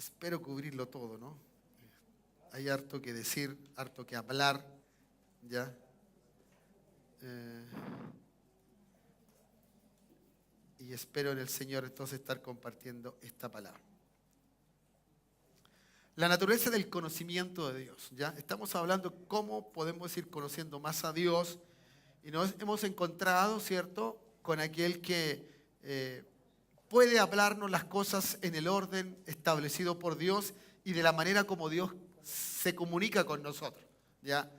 espero cubrirlo todo, ¿no? Hay harto que decir, harto que hablar, ¿ya? Y espero en el Señor entonces estar compartiendo esta palabra. La naturaleza del conocimiento de Dios, ¿ya? Estamos hablando cómo podemos ir conociendo más a Dios y nos hemos encontrado, ¿cierto?, con aquel que puede hablarnos las cosas en el orden establecido por Dios y de la manera como Dios se comunica con nosotros, ¿ya?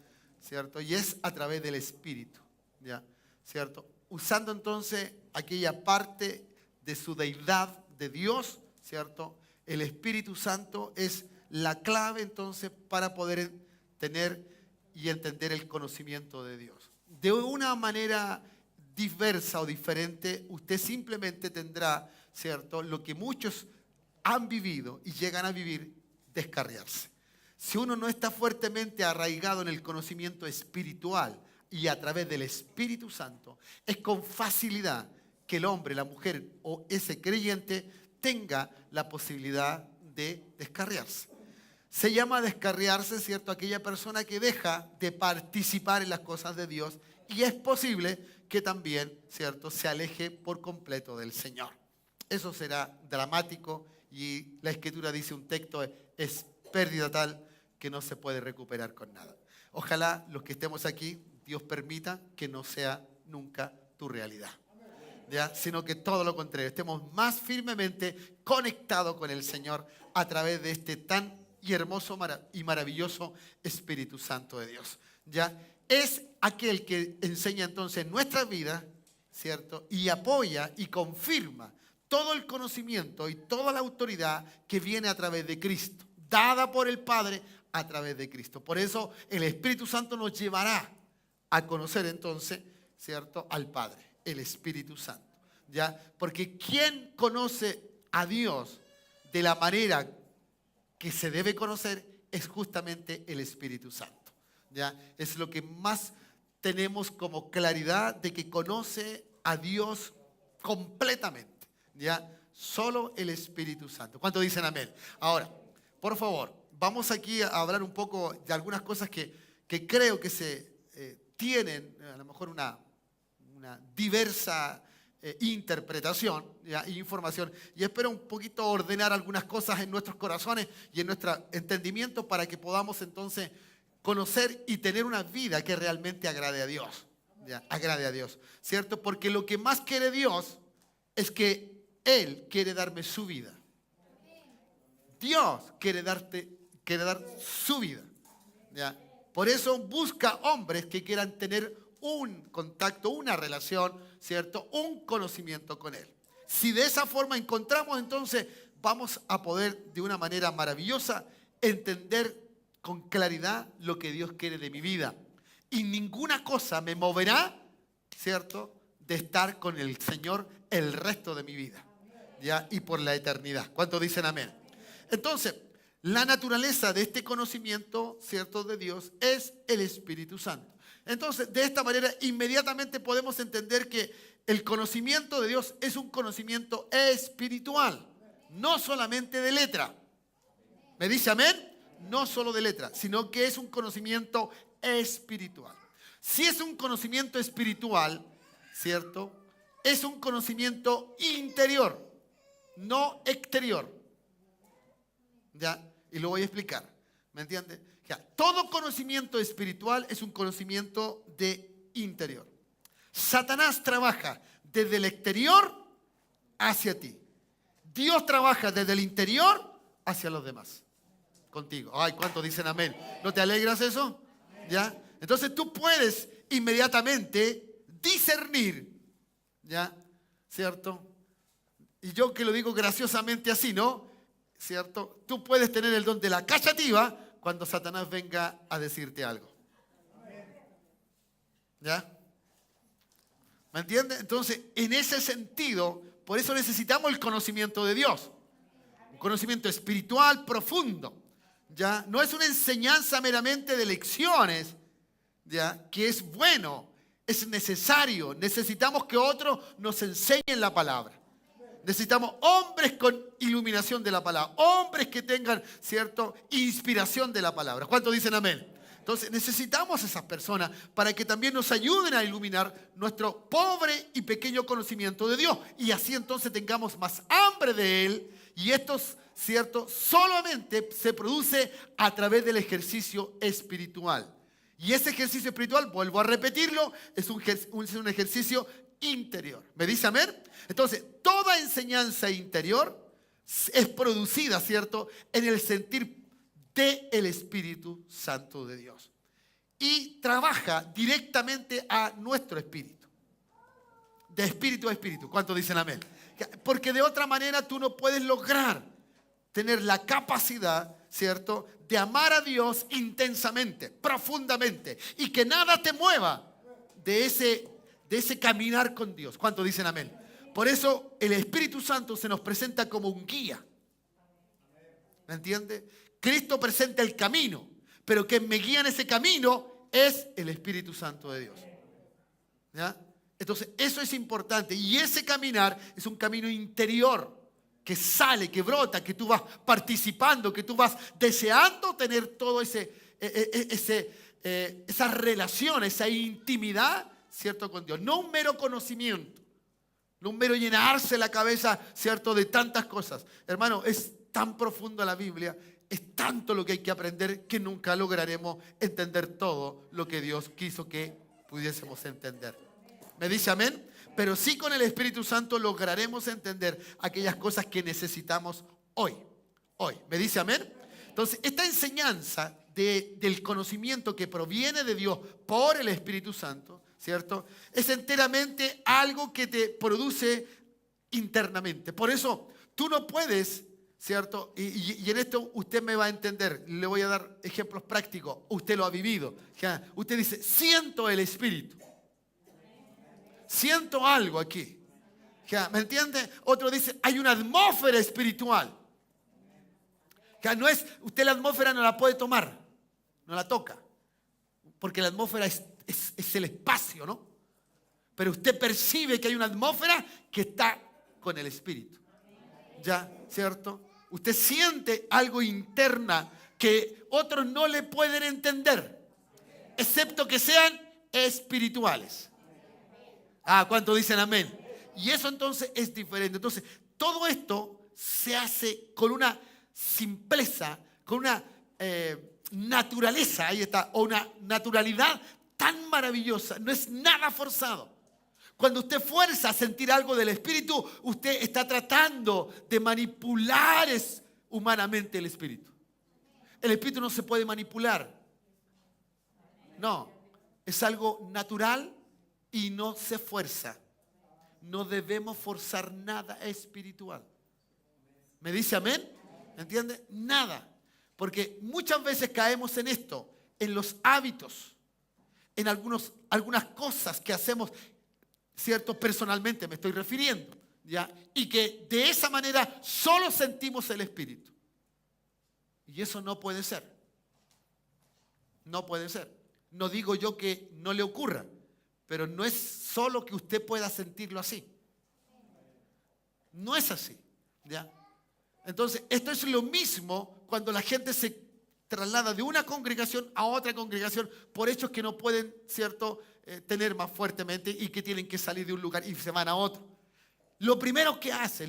¿Cierto? Y es a través del Espíritu, ¿ya? ¿Cierto? Usando entonces aquella parte de su deidad de Dios, ¿cierto? El Espíritu Santo es la clave entonces para poder tener y entender el conocimiento de Dios. De una manera diversa o diferente, usted simplemente tendrá, ¿cierto?, lo que muchos han vivido y llegan a vivir, descarriarse. Si uno no está fuertemente arraigado en el conocimiento espiritual y a través del Espíritu Santo, es con facilidad que el hombre, la mujer o ese creyente tenga la posibilidad de descarriarse. Se llama descarriarse, ¿cierto?, aquella persona que deja de participar en las cosas de Dios y es posible que también, ¿cierto?, se aleje por completo del Señor. Eso será dramático y la Escritura dice un texto, es pérdida tal que no se puede recuperar con nada. Ojalá los que estemos aquí, Dios permita que no sea nunca tu realidad, ¿ya? Sino que todo lo contrario, estemos más firmemente conectados con el Señor a través de este tan y hermoso y maravilloso Espíritu Santo de Dios, ¿ya? Es aquel que enseña entonces nuestra vida, ¿cierto? Y apoya y confirma todo el conocimiento y toda la autoridad que viene a través de Cristo, dada por el Padre a través de Cristo. Por eso el Espíritu Santo nos llevará a conocer entonces, ¿cierto?, al Padre, el Espíritu Santo, ¿ya? Porque ¿quién conoce a Dios de la manera que se debe conocer? Es justamente el Espíritu Santo, ¿ya? Es lo que más tenemos como claridad de que conoce a Dios completamente, ¿ya? Solo el Espíritu Santo. ¿Cuántos dicen amén? Ahora, por favor, vamos aquí a hablar un poco de algunas cosas que creo que se tienen a lo mejor una diversa interpretación, ¿ya?, e información, y espero un poquito ordenar algunas cosas en nuestros corazones y en nuestro entendimiento para que podamos entonces conocer y tener una vida que realmente agrade a Dios, ¿ya? Agrade a Dios, ¿cierto? Porque lo que más quiere Dios es que Él quiere darme su vida. Dios quiere dar su vida, ¿ya? Por eso busca hombres que quieran tener un contacto, una relación, ¿cierto?, un conocimiento con Él. Si de esa forma encontramos, entonces vamos a poder de una manera maravillosa entender con claridad lo que Dios quiere de mi vida. Y ninguna cosa me moverá, ¿cierto?, de estar con el Señor el resto de mi vida, ¿ya? Y por la eternidad. ¿Cuántos dicen amén? Entonces, la naturaleza de este conocimiento, ¿cierto?, de Dios es el Espíritu Santo. Entonces, de esta manera, inmediatamente podemos entender que el conocimiento de Dios es un conocimiento espiritual, no solamente de letra. ¿Me dice amén? No solo de letra, sino que es un conocimiento espiritual. Si es un conocimiento espiritual, ¿cierto?, es un conocimiento interior, no exterior. ¿Ya? Y lo voy a explicar. ¿Me entiende? Ya. Todo conocimiento espiritual es un conocimiento de interior. Satanás trabaja desde el exterior hacia ti. Dios trabaja desde el interior hacia los demás. Contigo. Ay, ¿cuántos dicen amén? ¿No te alegras eso? ¿Ya? Entonces tú puedes inmediatamente discernir, ¿ya? ¿Cierto? Y yo que lo digo graciosamente así, ¿no? ¿Cierto? Tú puedes tener el don de la cachativa cuando Satanás venga a decirte algo. ¿Ya? ¿Me entiendes? Entonces, en ese sentido, por eso necesitamos el conocimiento de Dios. Un conocimiento espiritual profundo. ¿Ya? No es una enseñanza meramente de lecciones, ¿ya?, que es bueno, es necesario. Necesitamos que otros nos enseñen la palabra. Necesitamos hombres con iluminación de la palabra, hombres que tengan, ¿cierto?, inspiración de la palabra. ¿Cuántos dicen amén? Entonces necesitamos esas personas para que también nos ayuden a iluminar nuestro pobre y pequeño conocimiento de Dios. Y así entonces tengamos más hambre de Él. Y esto, ¿cierto?, solamente se produce a través del ejercicio espiritual. Y ese ejercicio espiritual, vuelvo a repetirlo, es un ejercicio interior. ¿Me dice amén? Entonces, toda enseñanza interior es producida, ¿cierto?, en el sentir del Espíritu Santo de Dios. Y trabaja directamente a nuestro espíritu. De espíritu a espíritu. ¿Cuántos dicen amén? Porque de otra manera tú no puedes lograr tener la capacidad, ¿cierto?, de amar a Dios intensamente, profundamente. Y que nada te mueva de ese caminar con Dios. ¿Cuántos dicen amén? Por eso el Espíritu Santo se nos presenta como un guía. ¿Me entiende? Cristo presenta el camino, pero quien me guía en ese camino es el Espíritu Santo de Dios. ¿Ya? Entonces, eso es importante. Y ese caminar es un camino interior que sale, que brota, que tú vas participando, que tú vas deseando tener todo esa relación, esa intimidad, ¿cierto?, con Dios. No un mero conocimiento, no un mero llenarse la cabeza, ¿cierto?, de tantas cosas. Hermano, es tan profunda la Biblia, es tanto lo que hay que aprender que nunca lograremos entender todo lo que Dios quiso que pudiésemos entender. ¿Me dice amén? Pero sí, con el Espíritu Santo lograremos entender aquellas cosas que necesitamos hoy. Hoy. ¿Me dice amén? Entonces, esta enseñanza del conocimiento que proviene de Dios por el Espíritu Santo, ¿cierto?, es enteramente algo que te produce internamente. Por eso, tú no puedes, ¿cierto? Y en esto usted me va a entender. Le voy a dar ejemplos prácticos. Usted lo ha vivido. Usted dice, siento el Espíritu. Siento algo aquí. ¿Me entiende? Otro dice, hay una atmósfera espiritual. No es, usted la atmósfera no la puede tomar, no la toca. Porque la atmósfera es el espacio, ¿no? Pero usted percibe que hay una atmósfera que está con el Espíritu. ¿Ya? ¿Cierto? Usted siente algo interna que otros no le pueden entender, excepto que sean espirituales. ¿Cuántos dicen amén? Y eso entonces es diferente. Entonces, todo esto se hace con una simpleza, con una naturaleza, ahí está, o una naturalidad tan maravillosa. No es nada forzado. Cuando usted fuerza a sentir algo del Espíritu, usted está tratando de manipular humanamente el Espíritu. El Espíritu no se puede manipular. No, es algo natural y no se fuerza. No debemos forzar nada espiritual. ¿Me dice amén? ¿Me entiende? Nada. Porque muchas veces caemos en esto, en los hábitos, en algunas cosas que hacemos, ¿cierto? Personalmente me estoy refiriendo, ¿ya? Y que de esa manera solo sentimos el Espíritu. Y eso no puede ser. No puede ser. No digo yo que no le ocurra, pero no es solo que usted pueda sentirlo así. No es así, ¿ya? Entonces, esto es lo mismo cuando la gente se traslada de una congregación a otra congregación por hechos que no pueden, ¿cierto?, tener más fuertemente y que tienen que salir de un lugar y se van a otro. Lo primero que hace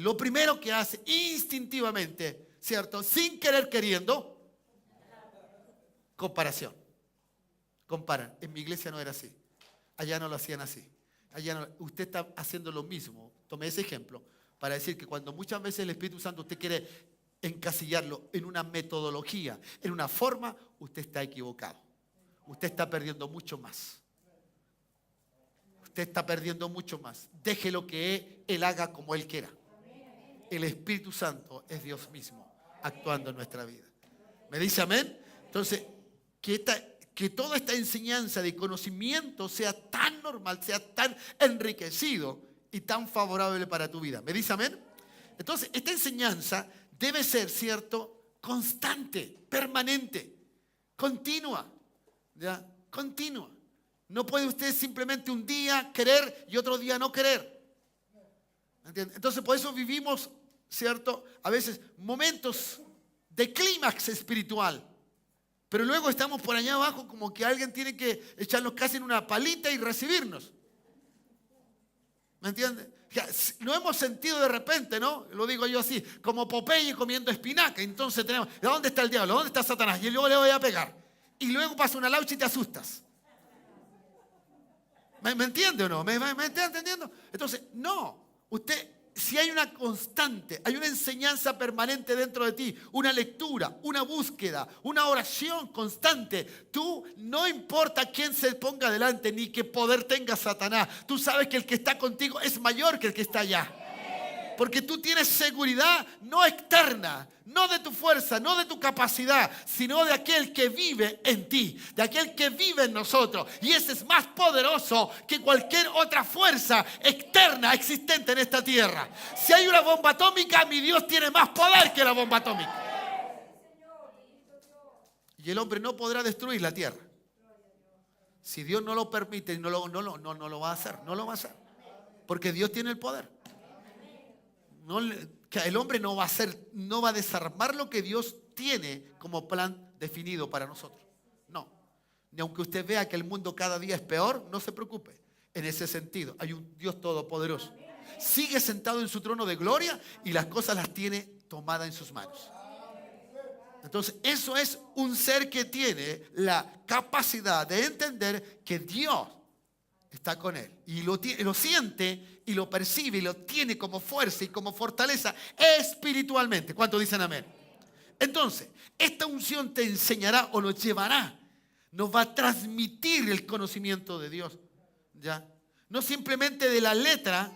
instintivamente, ¿cierto?, sin querer queriendo, comparación. Comparan. En mi iglesia no era así. Allá no lo hacían así. Usted está haciendo lo mismo. Tomé ese ejemplo para decir que cuando muchas veces el Espíritu Santo usted quiere encasillarlo en una metodología, en una forma, usted está equivocado. Usted está perdiendo mucho más. Usted está perdiendo mucho más. Déjelo que Él haga como Él quiera. El Espíritu Santo es Dios mismo actuando en nuestra vida. ¿Me dice amén? Entonces, que toda esta enseñanza de conocimiento sea tan normal, sea tan enriquecido y tan favorable para tu vida. ¿Me dice amén? Entonces, esta enseñanza debe ser, ¿cierto?, constante, permanente, continua, ¿ya? Continua. No puede usted simplemente un día querer y otro día no querer. ¿Entiende? Entonces por eso vivimos, ¿cierto? A veces momentos de clímax espiritual. Pero luego estamos por allá abajo como que alguien tiene que echarnos casi en una palita y recibirnos. ¿Me entiendes? Lo hemos sentido de repente, ¿no? Lo digo yo así, como Popeye comiendo espinaca. Entonces tenemos, ¿dónde está el diablo? ¿Dónde está Satanás? Y luego le voy a pegar. Y luego pasa una laucha y te asustas. ¿Me entiende o no? ¿Me está entendiendo? Entonces, no. Usted, si hay una constante, hay una enseñanza permanente dentro de ti, una lectura, una búsqueda, una oración constante, tú no importa quién se ponga delante ni qué poder tenga Satanás, tú sabes que el que está contigo es mayor que el que está allá. Porque tú tienes seguridad no externa, no de tu fuerza, no de tu capacidad, sino de aquel que vive en ti, de aquel que vive en nosotros. Y ese es más poderoso que cualquier otra fuerza externa existente en esta tierra. Si hay una bomba atómica, mi Dios tiene más poder que la bomba atómica. Y el hombre no podrá destruir la tierra. Si Dios no lo permite, no lo va a hacer, no lo va a hacer. Porque Dios tiene el poder. Que el hombre no va a desarmar lo que Dios tiene como plan definido para nosotros. No. Ni aunque usted vea que el mundo cada día es peor, no se preocupe. En ese sentido, hay un Dios todopoderoso. Sigue sentado en su trono de gloria y las cosas las tiene tomadas en sus manos. Entonces, eso es un ser que tiene la capacidad de entender que Dios está con él. Y lo siente y lo percibe y lo tiene como fuerza y como fortaleza espiritualmente. ¿Cuántos dicen amén? Entonces, esta unción te enseñará o nos llevará, nos va a transmitir el conocimiento de Dios. ¿Ya? No simplemente de la letra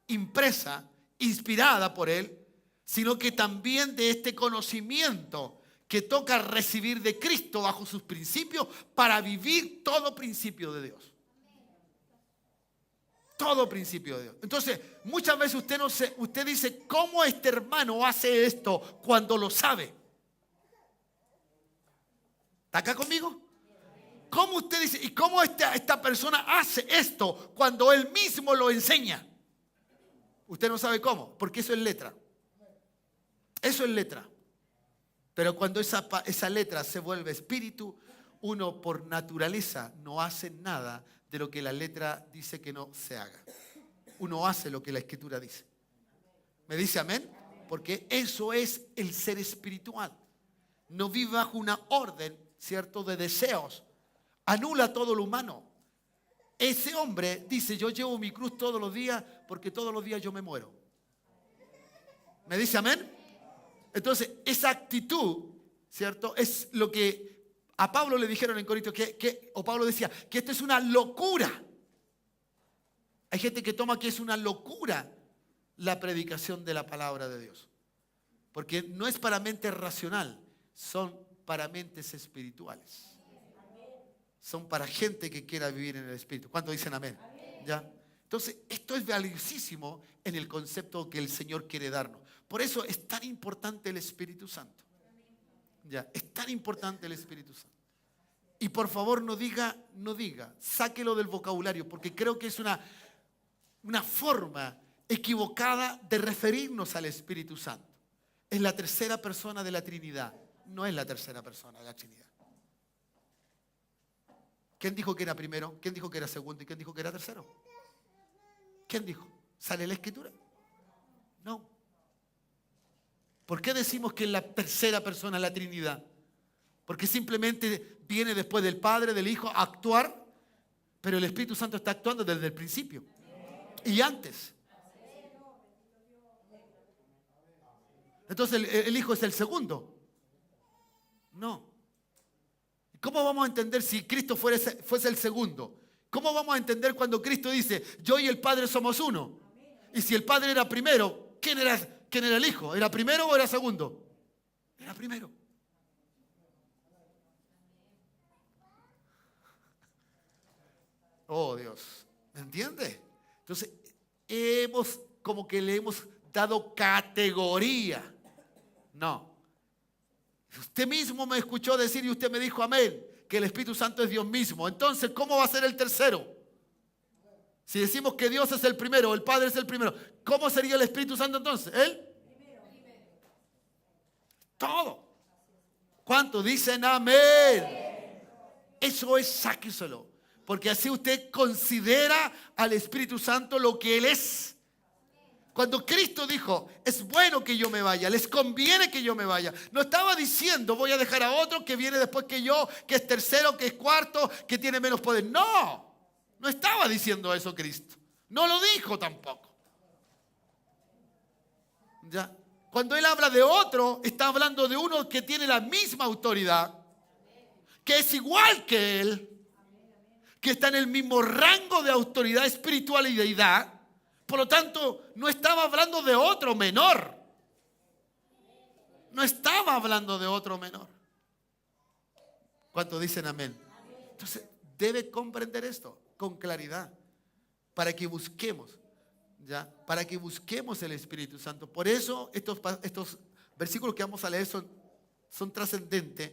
impresa, inspirada por Él, sino que también de este conocimiento que toca recibir de Cristo bajo sus principios para vivir todo principio de Dios. Todo principio de Dios. Entonces, muchas veces usted dice, ¿cómo este hermano hace esto cuando lo sabe? ¿Está acá conmigo? ¿Cómo usted dice, y cómo esta persona hace esto cuando él mismo lo enseña? Usted no sabe cómo, porque eso es letra. Eso es letra. Pero cuando esa letra se vuelve espíritu, uno por naturaleza no hace nada de lo que la letra dice que no se haga. Uno hace lo que la escritura dice. ¿Me dice amén? Porque eso es el ser espiritual. No vive bajo una orden, ¿cierto?, de deseos. Anula todo lo humano. Ese hombre dice, yo llevo mi cruz todos los días porque todos los días yo me muero. ¿Me dice amén? Entonces, esa actitud, ¿cierto?, es lo que a Pablo le dijeron en Corintios, o Pablo decía, que esto es una locura. Hay gente que toma que es una locura la predicación de la palabra de Dios. Porque no es para mente racional, son para mentes espirituales. Son para gente que quiera vivir en el Espíritu. ¿Cuántos dicen amén? ¿Ya? Entonces, esto es valiosísimo en el concepto que el Señor quiere darnos. Por eso es tan importante el Espíritu Santo. ¿Ya? Es tan importante el Espíritu Santo. Y por favor no diga, sáquelo del vocabulario, porque creo que es una forma equivocada de referirnos al Espíritu Santo. Es la tercera persona de la Trinidad, no es la tercera persona de la Trinidad. ¿Quién dijo que era primero? ¿Quién dijo que era segundo? ¿Y quién dijo que era tercero? ¿Quién dijo? ¿Sale la Escritura? No. ¿Por qué decimos que es la tercera persona de la Trinidad? Porque simplemente viene después del Padre, del Hijo, a actuar, pero el Espíritu Santo está actuando desde el principio y antes. Entonces el Hijo es el segundo. No. ¿Cómo vamos a entender si Cristo fuese el segundo? ¿Cómo vamos a entender cuando Cristo dice, yo y el Padre somos uno? Y si el Padre era primero, ¿quién era el Hijo? ¿Era primero o era segundo? Era primero. Oh Dios, ¿me entiende? Entonces, como que le hemos dado categoría. No. Usted mismo me escuchó decir y usted me dijo amén, que el Espíritu Santo es Dios mismo. Entonces, ¿cómo va a ser el tercero? Si decimos que Dios es el primero, el Padre es el primero, ¿cómo sería el Espíritu Santo entonces? Él. Todo. ¿Cuántos dicen amén? Eso es, sáqueselo. Porque así usted considera al Espíritu Santo lo que Él es. Cuando Cristo dijo, es bueno que yo me vaya, les conviene que yo me vaya, no estaba diciendo, voy a dejar a otro que viene después que yo, que es tercero, que es cuarto, que tiene menos poder. No, no estaba diciendo eso Cristo. No lo dijo tampoco. ¿Ya? Cuando Él habla de otro, está hablando de uno que tiene la misma autoridad, que es igual que Él, que está en el mismo rango de autoridad espiritual y deidad. Por lo tanto, no estaba hablando de otro menor. No estaba hablando de otro menor. ¿Cuántos dicen amén? Entonces, debe comprender esto con claridad para que busquemos, ¿ya? Para que busquemos el Espíritu Santo. Por eso, estos versículos que vamos a leer son trascendentes.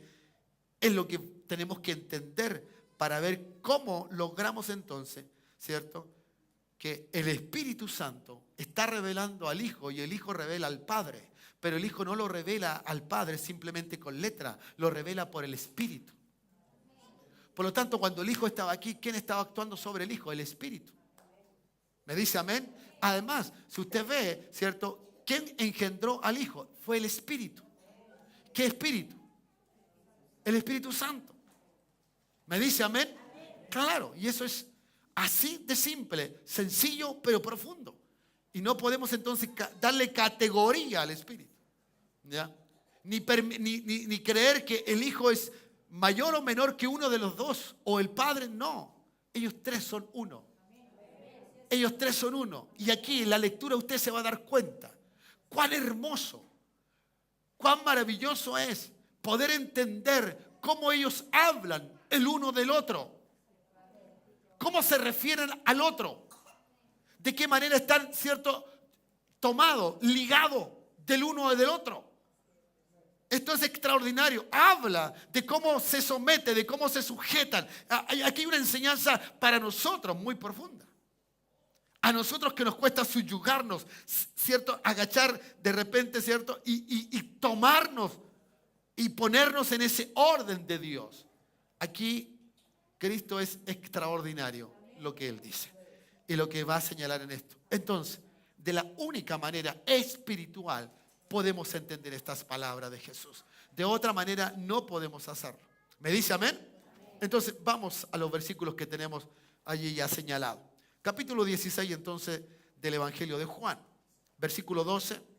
Es lo que tenemos que entender para ver cómo logramos entonces, ¿cierto?, que el Espíritu Santo está revelando al Hijo y el Hijo revela al Padre. Pero el Hijo no lo revela al Padre simplemente con letra, lo revela por el Espíritu. Por lo tanto, cuando el Hijo estaba aquí, ¿quién estaba actuando sobre el Hijo? El Espíritu. ¿Me dice amén? Además, si usted ve, ¿cierto?, ¿quién engendró al Hijo? Fue el Espíritu. ¿Qué Espíritu? El Espíritu Santo. ¿Me dice amén? Claro, y eso es así de simple, sencillo, pero profundo. Y no podemos entonces darle categoría al Espíritu, ¿ya? Ni creer que el Hijo es mayor o menor que uno de los dos, o el Padre, no. Ellos tres son uno. Ellos tres son uno. Y aquí en la lectura usted se va a dar cuenta cuán hermoso, cuán maravilloso es poder entender cómo ellos hablan el uno del otro. ¿Cómo se refieren al otro? ¿De qué manera están, cierto, tomados, ligados del uno y del otro? Esto es extraordinario. Habla de cómo se somete, de cómo se sujetan. Aquí hay una enseñanza para nosotros muy profunda. A nosotros que nos cuesta subyugarnos, ¿cierto? Agachar de repente, ¿cierto? Y tomarnos y ponernos en ese orden de Dios. Aquí Cristo es extraordinario lo que Él dice y lo que va a señalar en esto. Entonces, de la única manera espiritual podemos entender estas palabras de Jesús. De otra manera no podemos hacerlo. ¿Me dice amén? Entonces, vamos a los versículos que tenemos allí ya señalados. Capítulo 16 entonces del Evangelio de Juan. Versículo 12.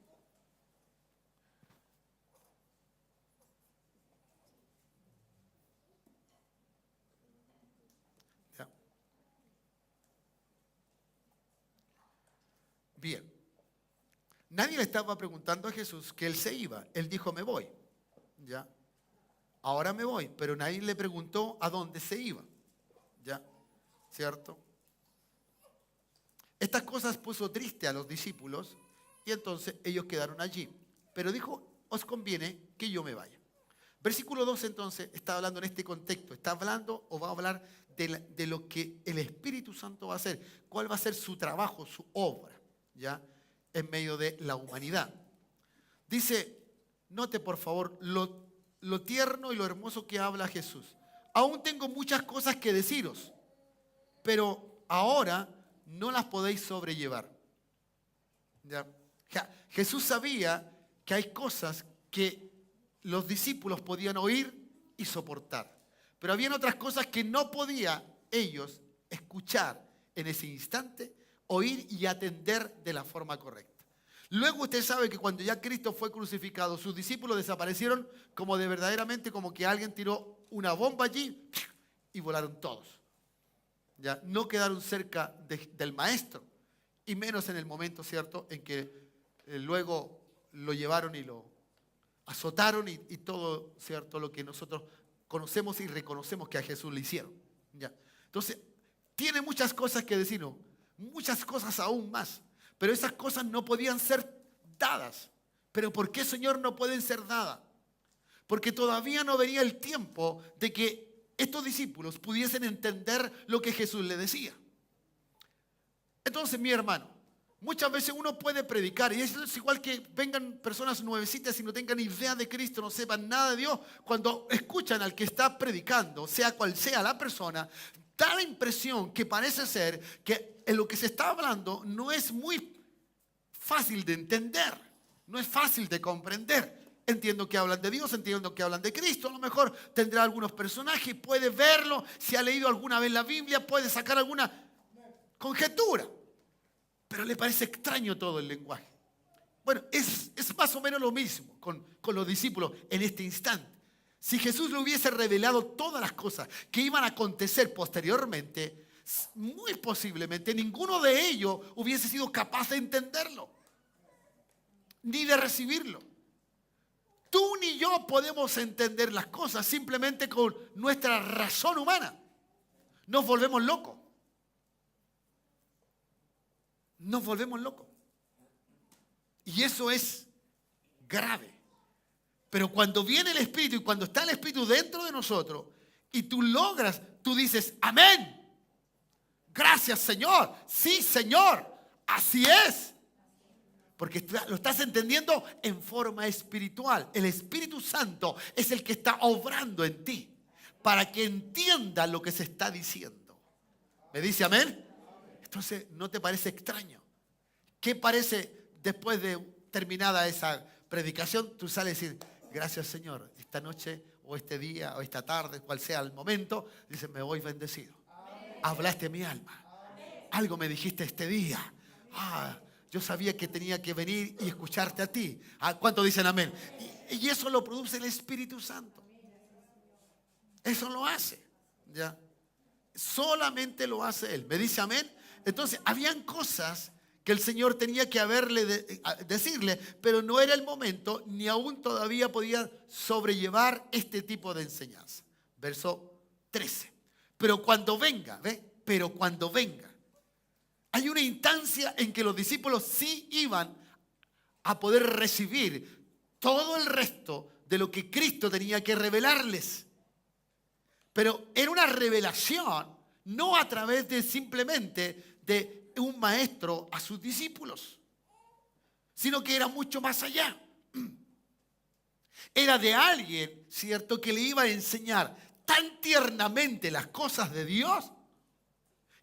Bien, nadie le estaba preguntando a Jesús que Él se iba. Él dijo, me voy. ¿Ya? Ahora me voy, pero nadie le preguntó a dónde se iba. ¿Ya? ¿Cierto? Estas cosas puso triste a los discípulos y entonces ellos quedaron allí. Pero dijo, os conviene que yo me vaya. Versículo 12 entonces está hablando en este contexto. Está hablando o va a hablar de lo que el Espíritu Santo va a hacer. ¿Cuál va a ser su trabajo, su obra? ¿Ya? En medio de la humanidad. Dice, note por favor lo tierno y lo hermoso que habla Jesús. Aún tengo muchas cosas que deciros, pero ahora no las podéis sobrellevar. ¿Ya? Jesús sabía que hay cosas que los discípulos podían oír y soportar, pero habían otras cosas que no podían ellos escuchar en ese instante, oír y atender de la forma correcta. Luego usted sabe que cuando ya Cristo fue crucificado, sus discípulos desaparecieron como de verdaderamente como que alguien tiró una bomba allí y volaron todos. Ya no quedaron cerca del maestro, y menos en el momento, ¿cierto?, en que luego lo llevaron y lo azotaron y todo, ¿cierto?, lo que nosotros conocemos y reconocemos que a Jesús le hicieron. ¿Ya? Entonces, tiene muchas cosas que decirnos, muchas cosas aún más, pero esas cosas no podían ser dadas. ¿Pero por qué, Señor, no pueden ser dadas? Porque todavía no venía el tiempo de que estos discípulos pudiesen entender lo que Jesús le decía. Entonces, mi hermano, muchas veces uno puede predicar, y eso es igual que vengan personas nuevecitas y no tengan idea de Cristo, no sepan nada de Dios. Cuando escuchan al que está predicando, sea cual sea la persona, da la impresión que parece ser que en lo que se está hablando no es muy fácil de entender, no es fácil de comprender. Entiendo que hablan de Dios, entiendo que hablan de Cristo, a lo mejor tendrá algunos personajes, puede verlo, si ha leído alguna vez la Biblia, puede sacar alguna conjetura, pero le parece extraño todo el lenguaje. Bueno, es más o menos lo mismo con los discípulos en este instante. Si Jesús le hubiese revelado todas las cosas que iban a acontecer posteriormente, muy posiblemente ninguno de ellos hubiese sido capaz de entenderlo, ni de recibirlo. Tú ni yo podemos entender las cosas simplemente con nuestra razón humana. Nos volvemos locos. Nos volvemos locos. Y eso es grave. Pero cuando viene el Espíritu y cuando está el Espíritu dentro de nosotros y tú logras, tú dices, amén. Gracias, Señor. Sí, Señor. Así es. Porque lo estás entendiendo en forma espiritual. El Espíritu Santo es el que está obrando en ti para que entienda lo que se está diciendo. ¿Me dice amén? Entonces, ¿no te parece extraño? ¿Qué parece después de terminada esa predicación? Tú sales a decir, gracias Señor, esta noche o este día o esta tarde, cual sea el momento, dices, me voy bendecido. Hablaste a mi alma. Algo me dijiste este día. Yo sabía que tenía que venir y escucharte a ti. ¿Cuántos dicen amén? Y eso lo produce el Espíritu Santo. Eso lo hace. ¿Ya? Solamente lo hace Él. ¿Me dice amén? Entonces, habían cosas que el Señor tenía que decirle, pero no era el momento, ni aún todavía podía sobrellevar este tipo de enseñanza. Verso 13. Pero cuando venga, ¿ve? Pero cuando venga. Hay una instancia en que los discípulos sí iban a poder recibir todo el resto de lo que Cristo tenía que revelarles. Pero era una revelación no a través de simplemente de un maestro a sus discípulos, sino que era mucho más allá. Era de alguien, ¿cierto?, que le iba a enseñar tan tiernamente las cosas de Dios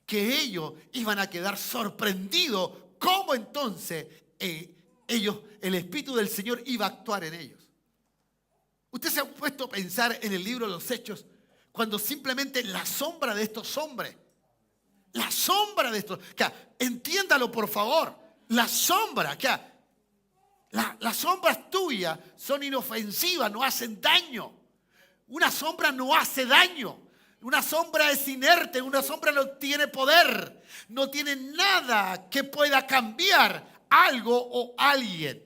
que ellos iban a quedar sorprendidos cómo entonces el Espíritu del Señor iba a actuar en ellos. Usted se ha puesto a pensar en el libro de los Hechos, cuando simplemente la sombra de estos hombres, la sombra de estos, entiéndalo por favor, la sombra, las sombras tuyas son inofensivas, no hacen daño. Una sombra no hace daño. Una sombra es inerte, una sombra no tiene poder, no tiene nada que pueda cambiar algo o alguien.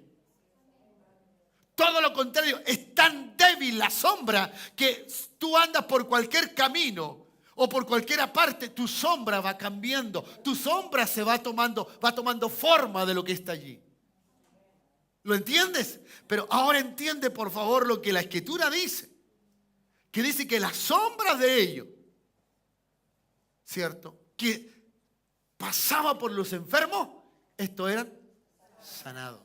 Todo lo contrario, es tan débil la sombra que tú andas por cualquier camino o por cualquier parte, tu sombra va cambiando, tu sombra se va tomando forma de lo que está allí. ¿Lo entiendes? Pero ahora entiende por favor lo que la Escritura dice. Que dice que las sombras de ellos, ¿cierto?, que pasaba por los enfermos, estos eran sanados.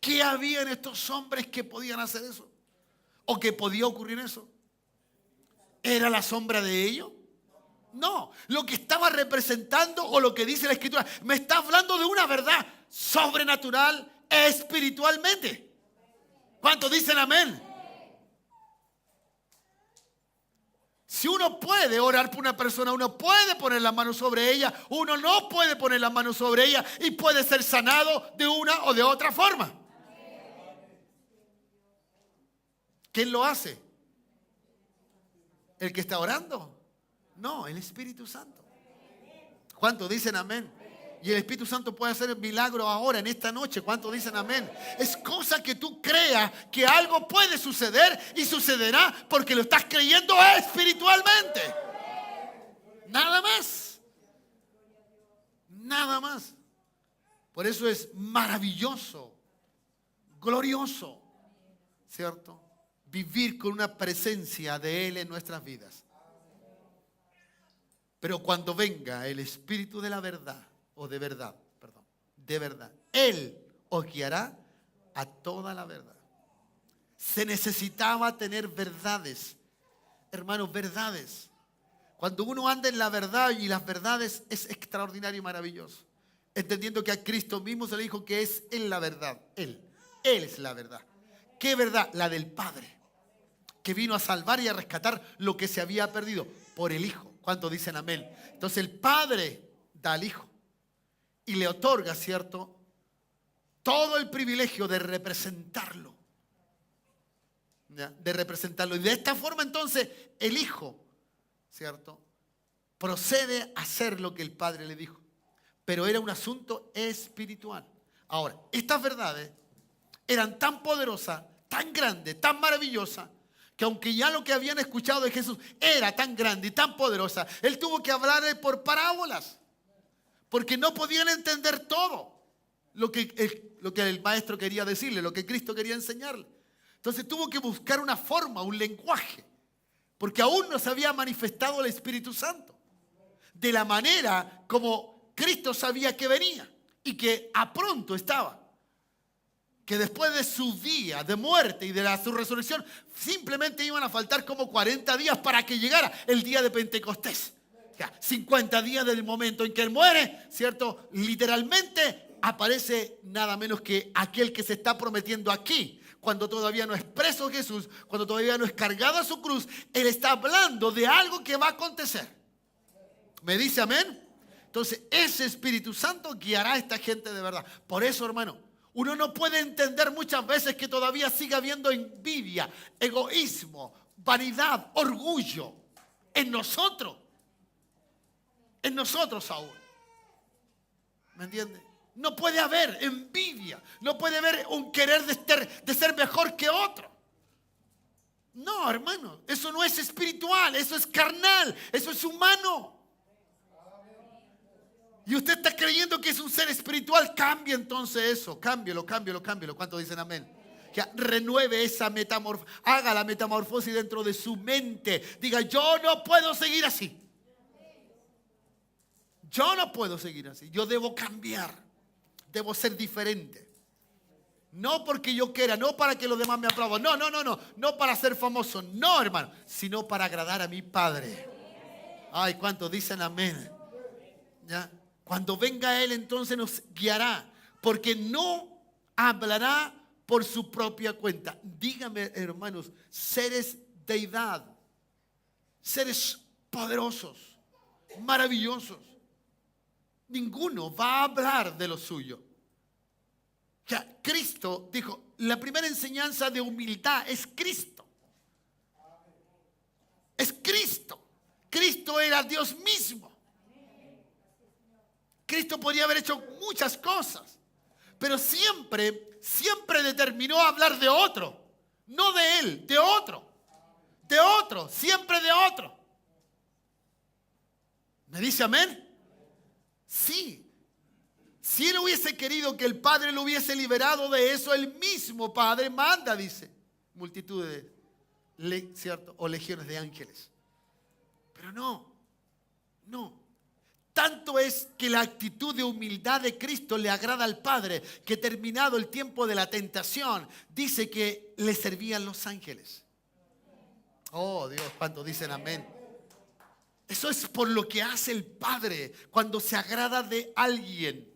¿Qué había en estos hombres que podían hacer eso? ¿O que podía ocurrir eso? ¿Era la sombra de ellos? No, lo que estaba representando o lo que dice la Escritura, me está hablando de una verdad sobrenatural espiritualmente. ¿Cuántos dicen amén? Si uno puede orar por una persona, uno puede poner la mano sobre ella, uno no puede poner la mano sobre ella y puede ser sanado de una o de otra forma. ¿Quién lo hace? ¿El que está orando? No, el Espíritu Santo. ¿Cuántos dicen amén? Y el Espíritu Santo puede hacer el milagro ahora, en esta noche. ¿Cuántos dicen amén? Es cosa que tú creas que algo puede suceder y sucederá porque lo estás creyendo espiritualmente. Nada más. Nada más. Por eso es maravilloso, glorioso, ¿cierto?, vivir con una presencia de Él en nuestras vidas. Pero cuando venga el Espíritu de la verdad, o de verdad, perdón, de verdad, Él os guiará a toda la verdad. Se necesitaba tener verdades, hermanos, verdades. Cuando uno anda en la verdad y las verdades, es extraordinario y maravilloso. Entendiendo que a Cristo mismo se le dijo que es Él la verdad. Él es la verdad. ¿Qué verdad? La del Padre, que vino a salvar y a rescatar lo que se había perdido por el Hijo. ¿Cuántos dicen amén? Entonces el Padre da al Hijo y le otorga, ¿cierto?, todo el privilegio de representarlo. ¿Ya? De representarlo. Y de esta forma entonces el Hijo, ¿cierto?, procede a hacer lo que el Padre le dijo. Pero era un asunto espiritual. Ahora, estas verdades eran tan poderosas, tan grandes, tan maravillosas, que aunque ya lo que habían escuchado de Jesús era tan grande y tan poderosa, Él tuvo que hablarle por parábolas, porque no podían entender todo lo que el maestro quería decirle, lo que Cristo quería enseñarle. Entonces tuvo que buscar una forma, un lenguaje, porque aún no se había manifestado el Espíritu Santo de la manera como Cristo sabía que venía y que a pronto estaba. Que después de su día de muerte y de su resurrección, simplemente iban a faltar como 40 días para que llegara el día de Pentecostés. Ya, 50 días del momento en que Él muere, ¿cierto? Literalmente aparece nada menos que aquel que se está prometiendo aquí. Cuando todavía no es preso Jesús, cuando todavía no es cargada su cruz, Él está hablando de algo que va a acontecer. ¿Me dice amén? Entonces, ese Espíritu Santo guiará a esta gente de verdad. Por eso, hermano, uno no puede entender muchas veces que todavía siga habiendo envidia, egoísmo, vanidad, orgullo en nosotros. En nosotros aún. ¿Me entiende? No puede haber envidia, no puede haber un querer de ser mejor que otro. No, hermano, eso no es espiritual, eso es carnal, eso es humano. Y usted está creyendo que es un ser espiritual, cambie entonces eso, cámbielo. ¿Cuántos dicen amén? Que renueve esa metamorfosis, haga la metamorfosis dentro de su mente. Diga, yo no puedo seguir así. Yo no puedo seguir así, yo debo cambiar, debo ser diferente. No porque yo quiera, no para que los demás me aplaudan, no para ser famoso, no, hermano, sino para agradar a mi Padre. Ay, ¿cuántos dicen amén? ¿Ya? Cuando venga Él, entonces nos guiará, porque no hablará por su propia cuenta. Dígame, hermanos, seres deidad, seres poderosos, maravillosos, ninguno va a hablar de lo suyo. O sea, Cristo dijo, la primera enseñanza de humildad es Cristo. Es Cristo. Cristo era Dios mismo. Cristo podía haber hecho muchas cosas, pero siempre determinó hablar de otro, no de Él, de otro, siempre de otro. ¿Me dice amén? Sí. Si Él hubiese querido que el Padre lo hubiese liberado de eso, el mismo Padre manda, dice, multitudes ¿cierto? O legiones de ángeles. Pero no. Tanto es que la actitud de humildad de Cristo le agrada al Padre, que terminado el tiempo de la tentación, dice que le servían los ángeles. Oh Dios, ¿cuántos dicen amén? Eso es por lo que hace el Padre cuando se agrada de alguien.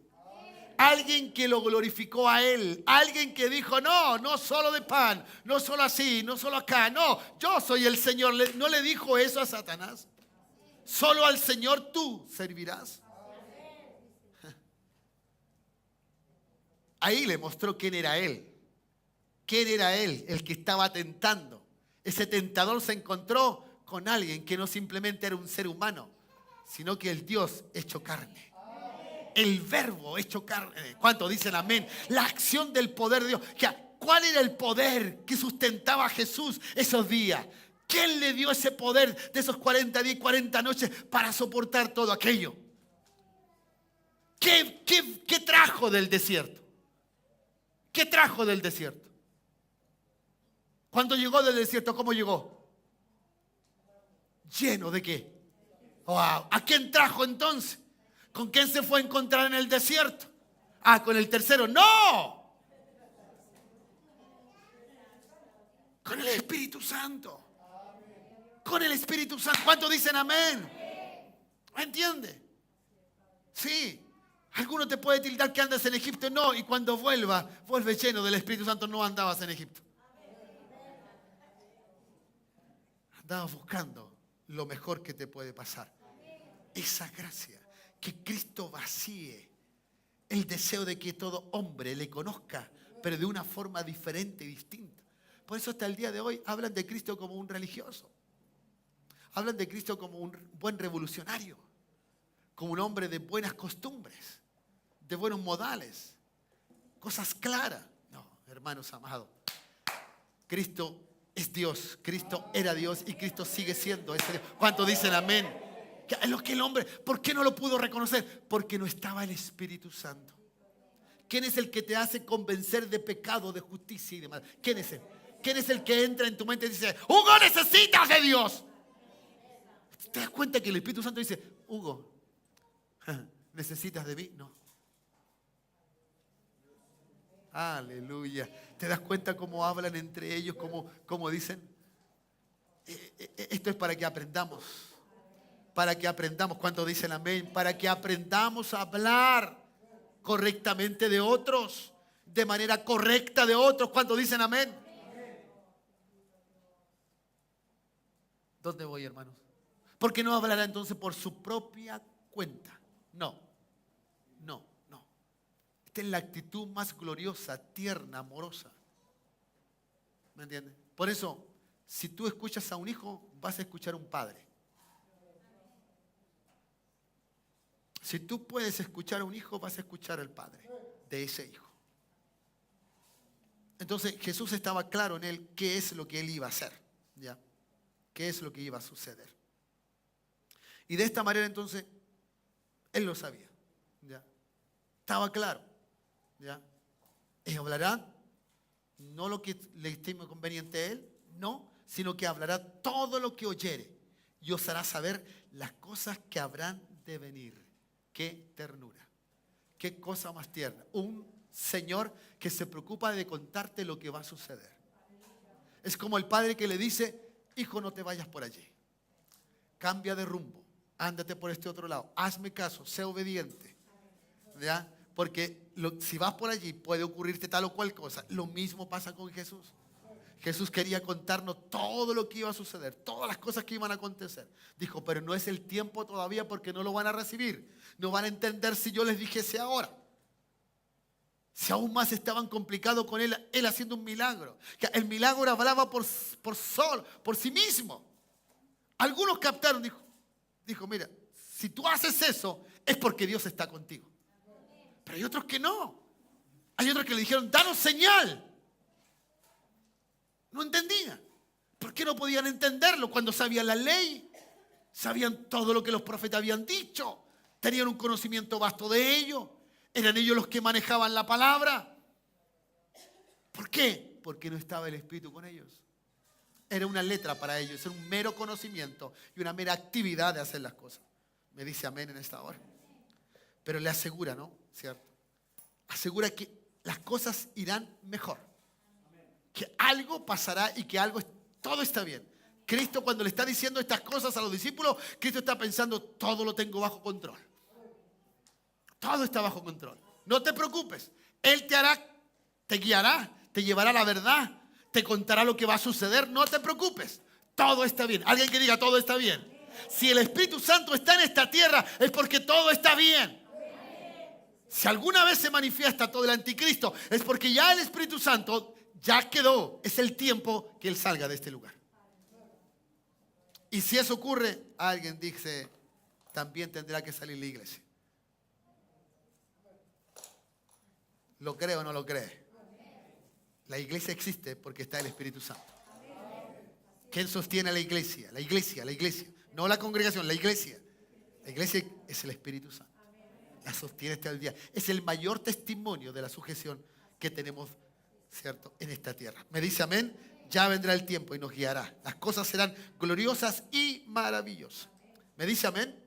Alguien que lo glorificó a Él. Alguien que dijo, no solo de pan, no solo así, no solo acá. No, yo soy el Señor. ¿No le dijo eso a Satanás? Solo al Señor tú servirás. Ahí le mostró quién era Él. ¿Quién era Él? El que estaba tentando. Ese tentador se encontró con alguien que no simplemente era un ser humano, sino que el Dios hecho carne. El verbo hecho carne. ¿Cuántos dicen amén? La acción del poder de Dios. ¿Cuál era el poder que sustentaba a Jesús esos días? ¿Quién le dio ese poder de esos 40 días y 40 noches para soportar todo aquello? ¿Qué trajo del desierto? ¿Qué trajo del desierto? Cuando llegó del desierto, ¿cómo llegó? ¿Lleno de qué? Wow. ¿A quién trajo entonces? ¿Con quién se fue a encontrar en el desierto? Con el tercero. ¡No! Con el Espíritu Santo. Con el Espíritu Santo. ¿Cuántos dicen amén? ¿Me entiende? Sí. Alguno te puede tildar que andas en Egipto. No. Y cuando vuelve lleno del Espíritu Santo. No andabas en Egipto. Andabas buscando lo mejor que te puede pasar. Esa gracia. Que Cristo vacíe el deseo de que todo hombre le conozca, pero de una forma diferente y distinta. Por eso hasta el día de hoy hablan de Cristo como un religioso. Hablan de Cristo como un buen revolucionario, como un hombre de buenas costumbres, de buenos modales, cosas claras. No, hermanos amados, Cristo es Dios, Cristo era Dios y Cristo sigue siendo ese Dios. ¿Cuántos dicen amén? Es lo que el hombre, ¿por qué no lo pudo reconocer? Porque no estaba el Espíritu Santo. ¿Quién es el que te hace convencer de pecado, de justicia y demás? ¿Quién es él? ¿Quién es el que entra en tu mente y dice, Hugo, necesitas de Dios? ¿Te das cuenta que el Espíritu Santo dice, Hugo, necesitas de mí? No. Aleluya. ¿Te das cuenta cómo hablan entre ellos, cómo dicen? Esto es para que aprendamos. Para que aprendamos. ¿Cuántos dicen amén? Para que aprendamos a hablar correctamente de otros, de manera correcta de otros. ¿Cuántos dicen amén? ¿Dónde voy, hermanos? ¿Por qué no hablará entonces por su propia cuenta? No. Esta es la actitud más gloriosa, tierna, amorosa. ¿Me entiendes? Por eso, si tú escuchas a un hijo, vas a escuchar a un padre. Si tú puedes escuchar a un hijo, vas a escuchar al padre de ese hijo. Entonces Jesús estaba claro en él qué es lo que él iba a hacer, ¿ya? Qué es lo que iba a suceder. Y de esta manera entonces él lo sabía, ¿ya? Estaba claro, ¿ya? Y hablará no lo que le estime conveniente a él, no, sino que hablará todo lo que oyere y os hará saber las cosas que habrán de venir. Qué ternura, qué cosa más tierna. Un Señor que se preocupa de contarte lo que va a suceder. Es como el padre que le dice, hijo, no te vayas por allí. Cambia de rumbo, ándate por este otro lado. Hazme caso, sé obediente. ¿Ya? Porque si vas por allí puede ocurrirte tal o cual cosa. Lo mismo pasa con Jesús. Jesús quería contarnos todo lo que iba a suceder, todas las cosas que iban a acontecer. Dijo, pero no es el tiempo todavía porque no lo van a recibir. No van a entender si yo les dijese ahora. Si aún más estaban complicados con él haciendo un milagro. El milagro hablaba por sí mismo. Algunos captaron, dijo, mira, si tú haces eso es porque Dios está contigo. Pero hay otros que no. Hay otros que le dijeron, danos señal. No entendían. ¿Por qué no podían entenderlo cuando sabían la ley? Sabían todo lo que los profetas habían dicho. Tenían un conocimiento vasto de ello. Eran ellos los que manejaban la palabra. ¿Por qué? Porque no estaba el Espíritu con ellos. Era una letra para ellos. Era un mero conocimiento y una mera actividad de hacer las cosas. Me dice amén en esta hora. Pero le asegura, ¿no? ¿Cierto? Asegura que las cosas irán mejor. Que algo pasará y que todo está bien. Cristo cuando le está diciendo estas cosas a los discípulos, Cristo está pensando, todo lo tengo bajo control. Todo está bajo control. No te preocupes. Él te guiará, te llevará a la verdad, te contará lo que va a suceder. No te preocupes. Todo está bien. Alguien que diga, todo está bien. Si el Espíritu Santo está en esta tierra, es porque todo está bien. Si alguna vez se manifiesta todo el anticristo, es porque ya el Espíritu Santo ya quedó, es el tiempo que Él salga de este lugar. Y si eso ocurre, alguien dice, también tendrá que salir la iglesia. ¿Lo cree o no lo cree? La iglesia existe porque está el Espíritu Santo. ¿Quién sostiene a la iglesia? La iglesia. No la congregación, la iglesia. La iglesia es el Espíritu Santo. La sostiene hasta el día. Es el mayor testimonio de la sujeción que tenemos, ¿cierto?, en esta tierra. Me dice amén. Ya vendrá el tiempo y nos guiará. Las cosas serán gloriosas y maravillosas. ¿Me dice amén?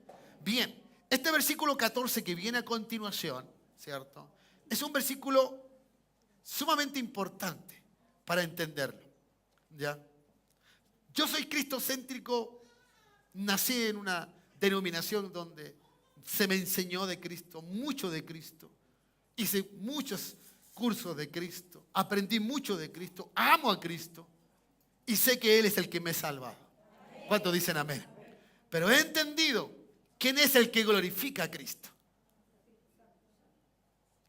Bien, este versículo 14 que viene a continuación, ¿cierto? Es un versículo sumamente importante para entenderlo, ¿ya? Yo soy cristocéntrico, nací en una denominación donde se me enseñó de Cristo, mucho de Cristo. Hice muchos cursos de Cristo, aprendí mucho de Cristo, amo a Cristo y sé que Él es el que me ha salvado. ¿Cuántos dicen amén? Pero he entendido quién es el que glorifica a Cristo.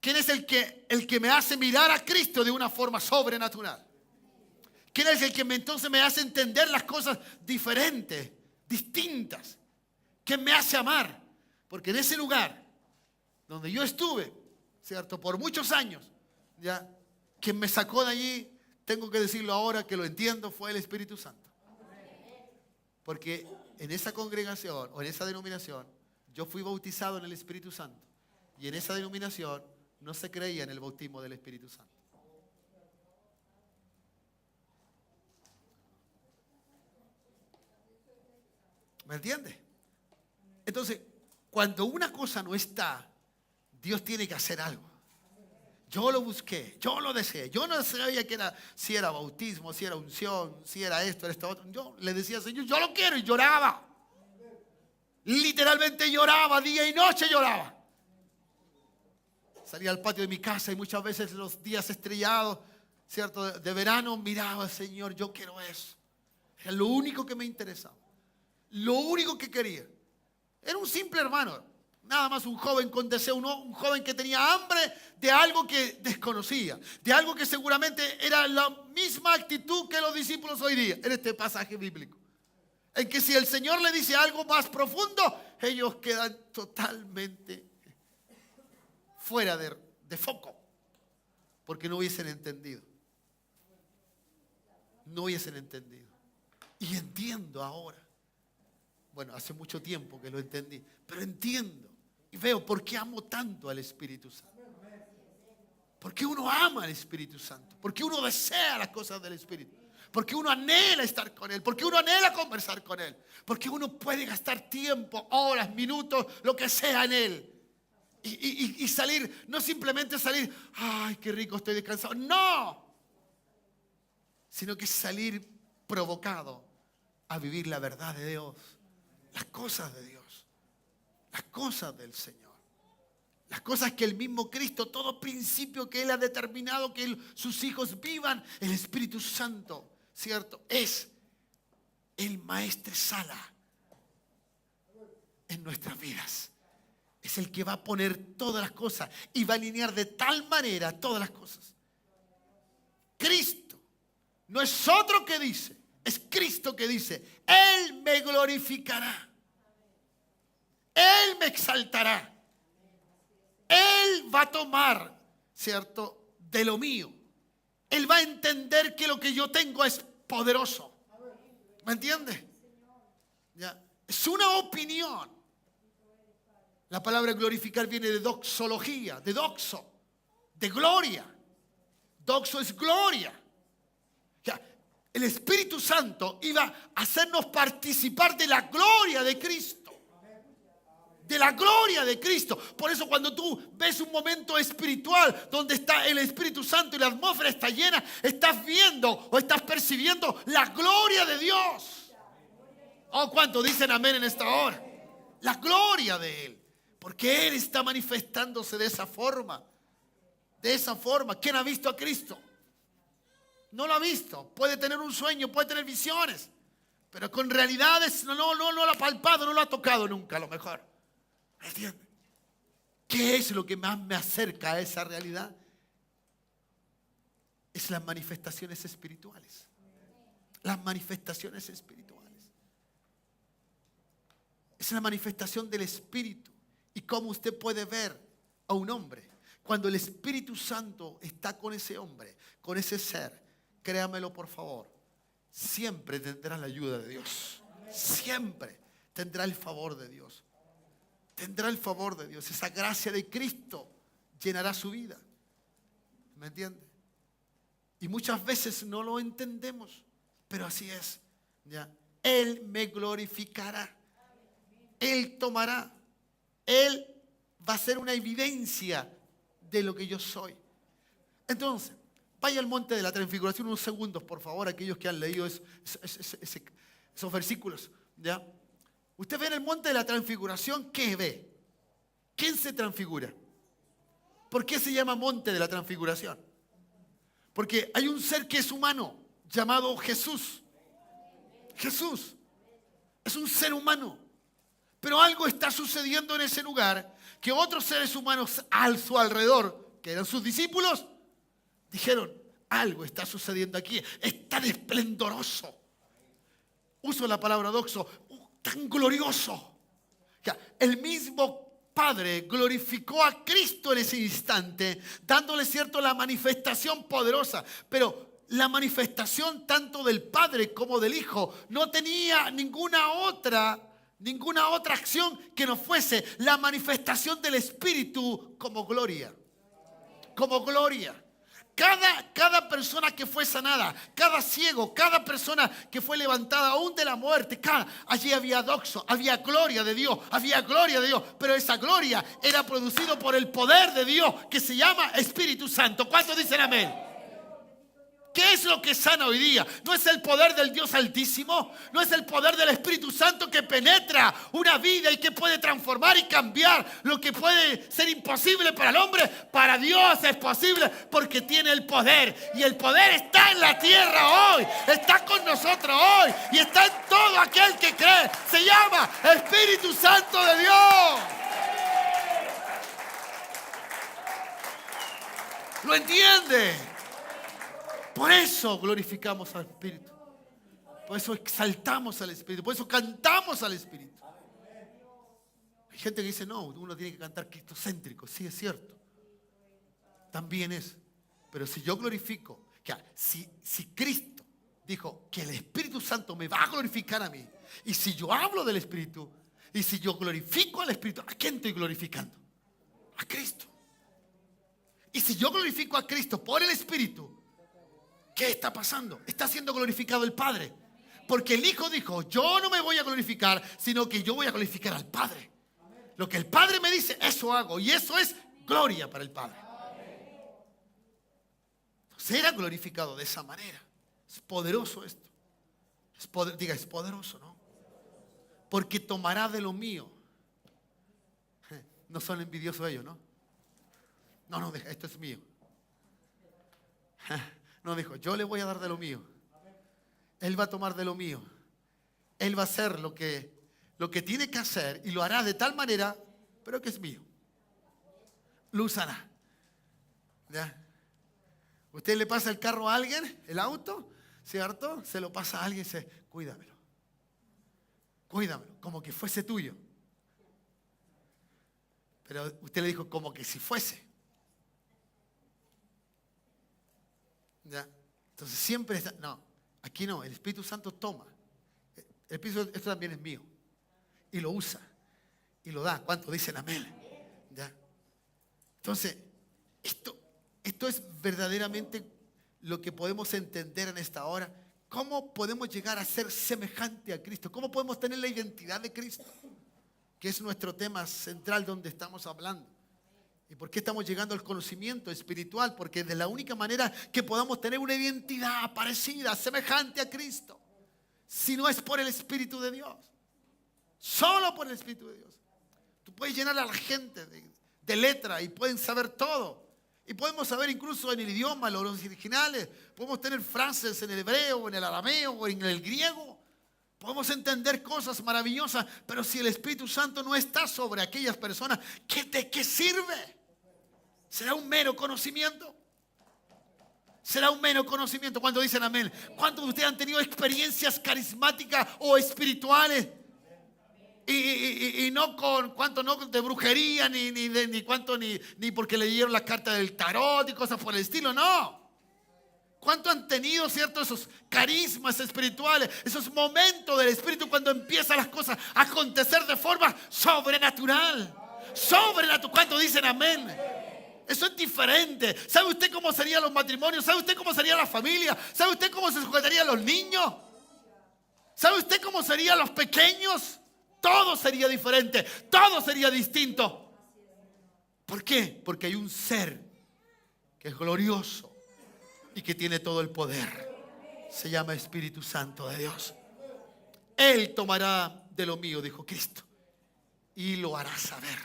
¿Quién es el que me hace mirar a Cristo de una forma sobrenatural? ¿Quién es el que entonces me hace entender las cosas diferentes, distintas? ¿Quién me hace amar? Porque en ese lugar donde yo estuve, ¿cierto? Por muchos años, ya, quien me sacó de allí, tengo que decirlo ahora que lo entiendo, fue el Espíritu Santo. Porque en esa congregación o en esa denominación, yo fui bautizado en el Espíritu Santo. Y en esa denominación no se creía en el bautismo del Espíritu Santo. ¿Me entiendes? Entonces, cuando una cosa no está, Dios tiene que hacer algo. Yo lo busqué, yo lo deseé. Yo no sabía si era bautismo, si era unción, si era esto, esto, otro. Yo le decía al Señor, yo lo quiero, y lloraba. Literalmente lloraba, día y noche lloraba. Salía al patio de mi casa y muchas veces los días estrellados, ¿cierto? De verano miraba, Señor, yo quiero eso. Era lo único que me interesaba. Lo único que quería. Era un simple hermano. Nada más un joven con deseo, un joven que tenía hambre de algo que desconocía, de algo que seguramente era la misma actitud que los discípulos hoy día, en este pasaje bíblico. En que si el Señor le dice algo más profundo, ellos quedan totalmente fuera de foco, porque no hubiesen entendido. No hubiesen entendido. Y entiendo ahora. Bueno, hace mucho tiempo que lo entendí, pero entiendo. Y veo por qué amo tanto al Espíritu Santo. Porque uno ama al Espíritu Santo. Porque uno desea las cosas del Espíritu. Porque uno anhela estar con Él. Porque uno anhela conversar con Él. Porque uno puede gastar tiempo, horas, minutos, lo que sea en Él. Y salir, no simplemente salir, ay, qué rico, estoy descansado. No. Sino que salir provocado a vivir la verdad de Dios. Las cosas de Dios. Las cosas del Señor. Las cosas que el mismo Cristo, todo principio que Él ha determinado que sus hijos vivan, el Espíritu Santo, ¿cierto? Es el maestresala en nuestras vidas. Es el que va a poner todas las cosas y va a alinear de tal manera todas las cosas. Cristo no es otro que dice, es Cristo que dice, Él me glorificará. Él me exaltará. Él va a tomar, ¿cierto?, de lo mío. Él va a entender que lo que yo tengo es poderoso. ¿Me entiende? ¿Ya? Es una opinión. La palabra glorificar viene de doxología, de doxo, de gloria. Doxo es gloria. ¿Ya? El Espíritu Santo iba a hacernos participar de la gloria de Cristo. De la gloria de Cristo. Por eso cuando tú ves un momento espiritual donde está el Espíritu Santo y la atmósfera está llena, estás viendo o estás percibiendo la gloria de Dios. Oh, ¿cuánto dicen amén en esta hora? La gloria de Él. Porque Él está manifestándose de esa forma. De esa forma. ¿Quién ha visto a Cristo? No lo ha visto. Puede tener un sueño, puede tener visiones. Pero con realidades no lo ha palpado, no lo ha tocado nunca a lo mejor. ¿Entiendes? ¿Qué es lo que más me acerca a esa realidad? Es las manifestaciones espirituales. Las manifestaciones espirituales. Es la manifestación del Espíritu. Y cómo usted puede ver a un hombre. Cuando el Espíritu Santo está con ese hombre, con ese ser, créamelo por favor, siempre tendrá la ayuda de Dios. Siempre tendrá el favor de Dios. Tendrá el favor de Dios. Esa gracia de Cristo llenará su vida. ¿Me entiende? Y muchas veces no lo entendemos, pero así es. ¿Ya? Él me glorificará. Él tomará. Él va a ser una evidencia de lo que yo soy. Entonces, vaya al monte de la transfiguración unos segundos, por favor, aquellos que han leído esos versículos. ¿Ya? Usted ve en el monte de la transfiguración, ¿qué ve? ¿Quién se transfigura? ¿Por qué se llama monte de la transfiguración? Porque hay un ser que es humano, llamado Jesús. Jesús es un ser humano. Pero algo está sucediendo en ese lugar que otros seres humanos a su alrededor, que eran sus discípulos, dijeron, algo está sucediendo aquí. Es tan esplendoroso. Uso la palabra doxo, tan glorioso. El mismo Padre glorificó a Cristo en ese instante, dándole cierto la manifestación poderosa. Pero la manifestación tanto del Padre como del Hijo no tenía ninguna otra acción que no fuese la manifestación del Espíritu como gloria. Como gloria. Cada persona que fue sanada, cada ciego, cada persona que fue levantada aún de la muerte, allí había doxo, había gloria de Dios, pero esa gloria era producida por el poder de Dios que se llama Espíritu Santo. ¿Cuántos dicen amén? ¿Qué es lo que sana hoy día? ¿No es el poder del Dios Altísimo? ¿No es el poder del Espíritu Santo que penetra una vida y que puede transformar y cambiar lo que puede ser imposible para el hombre? Para Dios es posible porque tiene el poder. Y el poder está en la tierra hoy. Está con nosotros hoy. Y está en todo aquel que cree. Se llama Espíritu Santo de Dios. ¿Lo entiende? Por eso glorificamos al Espíritu. Por eso exaltamos al Espíritu. Por eso cantamos al Espíritu. Hay gente que dice, no, uno tiene que cantar cristocéntrico. Sí, es cierto. También es. Pero si yo glorifico, si Cristo dijo que el Espíritu Santo me va a glorificar a mí, y si yo hablo del Espíritu, y si yo glorifico al Espíritu, ¿a quién estoy glorificando? A Cristo. Y si yo glorifico a Cristo por el Espíritu, ¿qué está pasando? Está siendo glorificado el Padre. Porque el Hijo dijo, yo no me voy a glorificar, sino que yo voy a glorificar al Padre. Lo que el Padre me dice, eso hago. Y eso es gloria para el Padre. Entonces era glorificado de esa manera. Es poderoso esto. Es poderoso, ¿no? Porque tomará de lo mío. No son envidiosos ellos, ¿no? No, deja, esto es mío. No, dijo, yo le voy a dar de lo mío. Él va a tomar de lo mío. Él va a hacer lo que tiene que hacer y lo hará de tal manera, pero que es mío. Lo usará. ¿Ya? Usted le pasa el carro a alguien, el auto, ¿cierto? Se lo pasa a alguien y dice, cuídamelo. Cuídamelo, como que fuese tuyo. Pero usted le dijo, como que si fuese. ¿Ya? Entonces siempre está, no, aquí no, el Espíritu Santo toma. Esto también es mío. Y lo usa. Y lo da. ¿Cuántos dicen amén? ¿Ya? Entonces, esto es verdaderamente lo que podemos entender en esta hora. ¿Cómo podemos llegar a ser semejante a Cristo? ¿Cómo podemos tener la identidad de Cristo? Que es nuestro tema central donde estamos hablando. ¿Y por qué estamos llegando al conocimiento espiritual? Porque es de la única manera que podamos tener una identidad parecida, semejante a Cristo. Si no es por el Espíritu de Dios. Solo por el Espíritu de Dios. Tú puedes llenar a la gente de letra y pueden saber todo. Y podemos saber incluso en el idioma, los originales. Podemos tener frases en el hebreo, en el arameo o en el griego. Podemos entender cosas maravillosas, pero si el Espíritu Santo no está sobre aquellas personas, ¿de qué sirve? ¿Será un mero conocimiento? ¿Será un mero conocimiento? ¿Cuántos dicen amén? ¿Cuántos de ustedes han tenido experiencias carismáticas o espirituales? Y no de brujería, ni porque le dieron la carta del tarot y cosas por el estilo, no. ¿Cuánto han tenido, cierto, esos carismas espirituales, esos momentos del Espíritu cuando empiezan las cosas a acontecer de forma sobrenatural? ¿Cuántos dicen amén? Eso es diferente. ¿Sabe usted cómo serían los matrimonios? ¿Sabe usted cómo sería la familia? ¿Sabe usted cómo se sujetarían los niños? ¿Sabe usted cómo serían los pequeños? todo sería diferente, todo sería distinto. ¿Por qué? Porque hay un ser que es glorioso y que tiene todo el poder. Se llama Espíritu Santo de Dios. Él tomará de lo mío, dijo Cristo, y lo hará saber.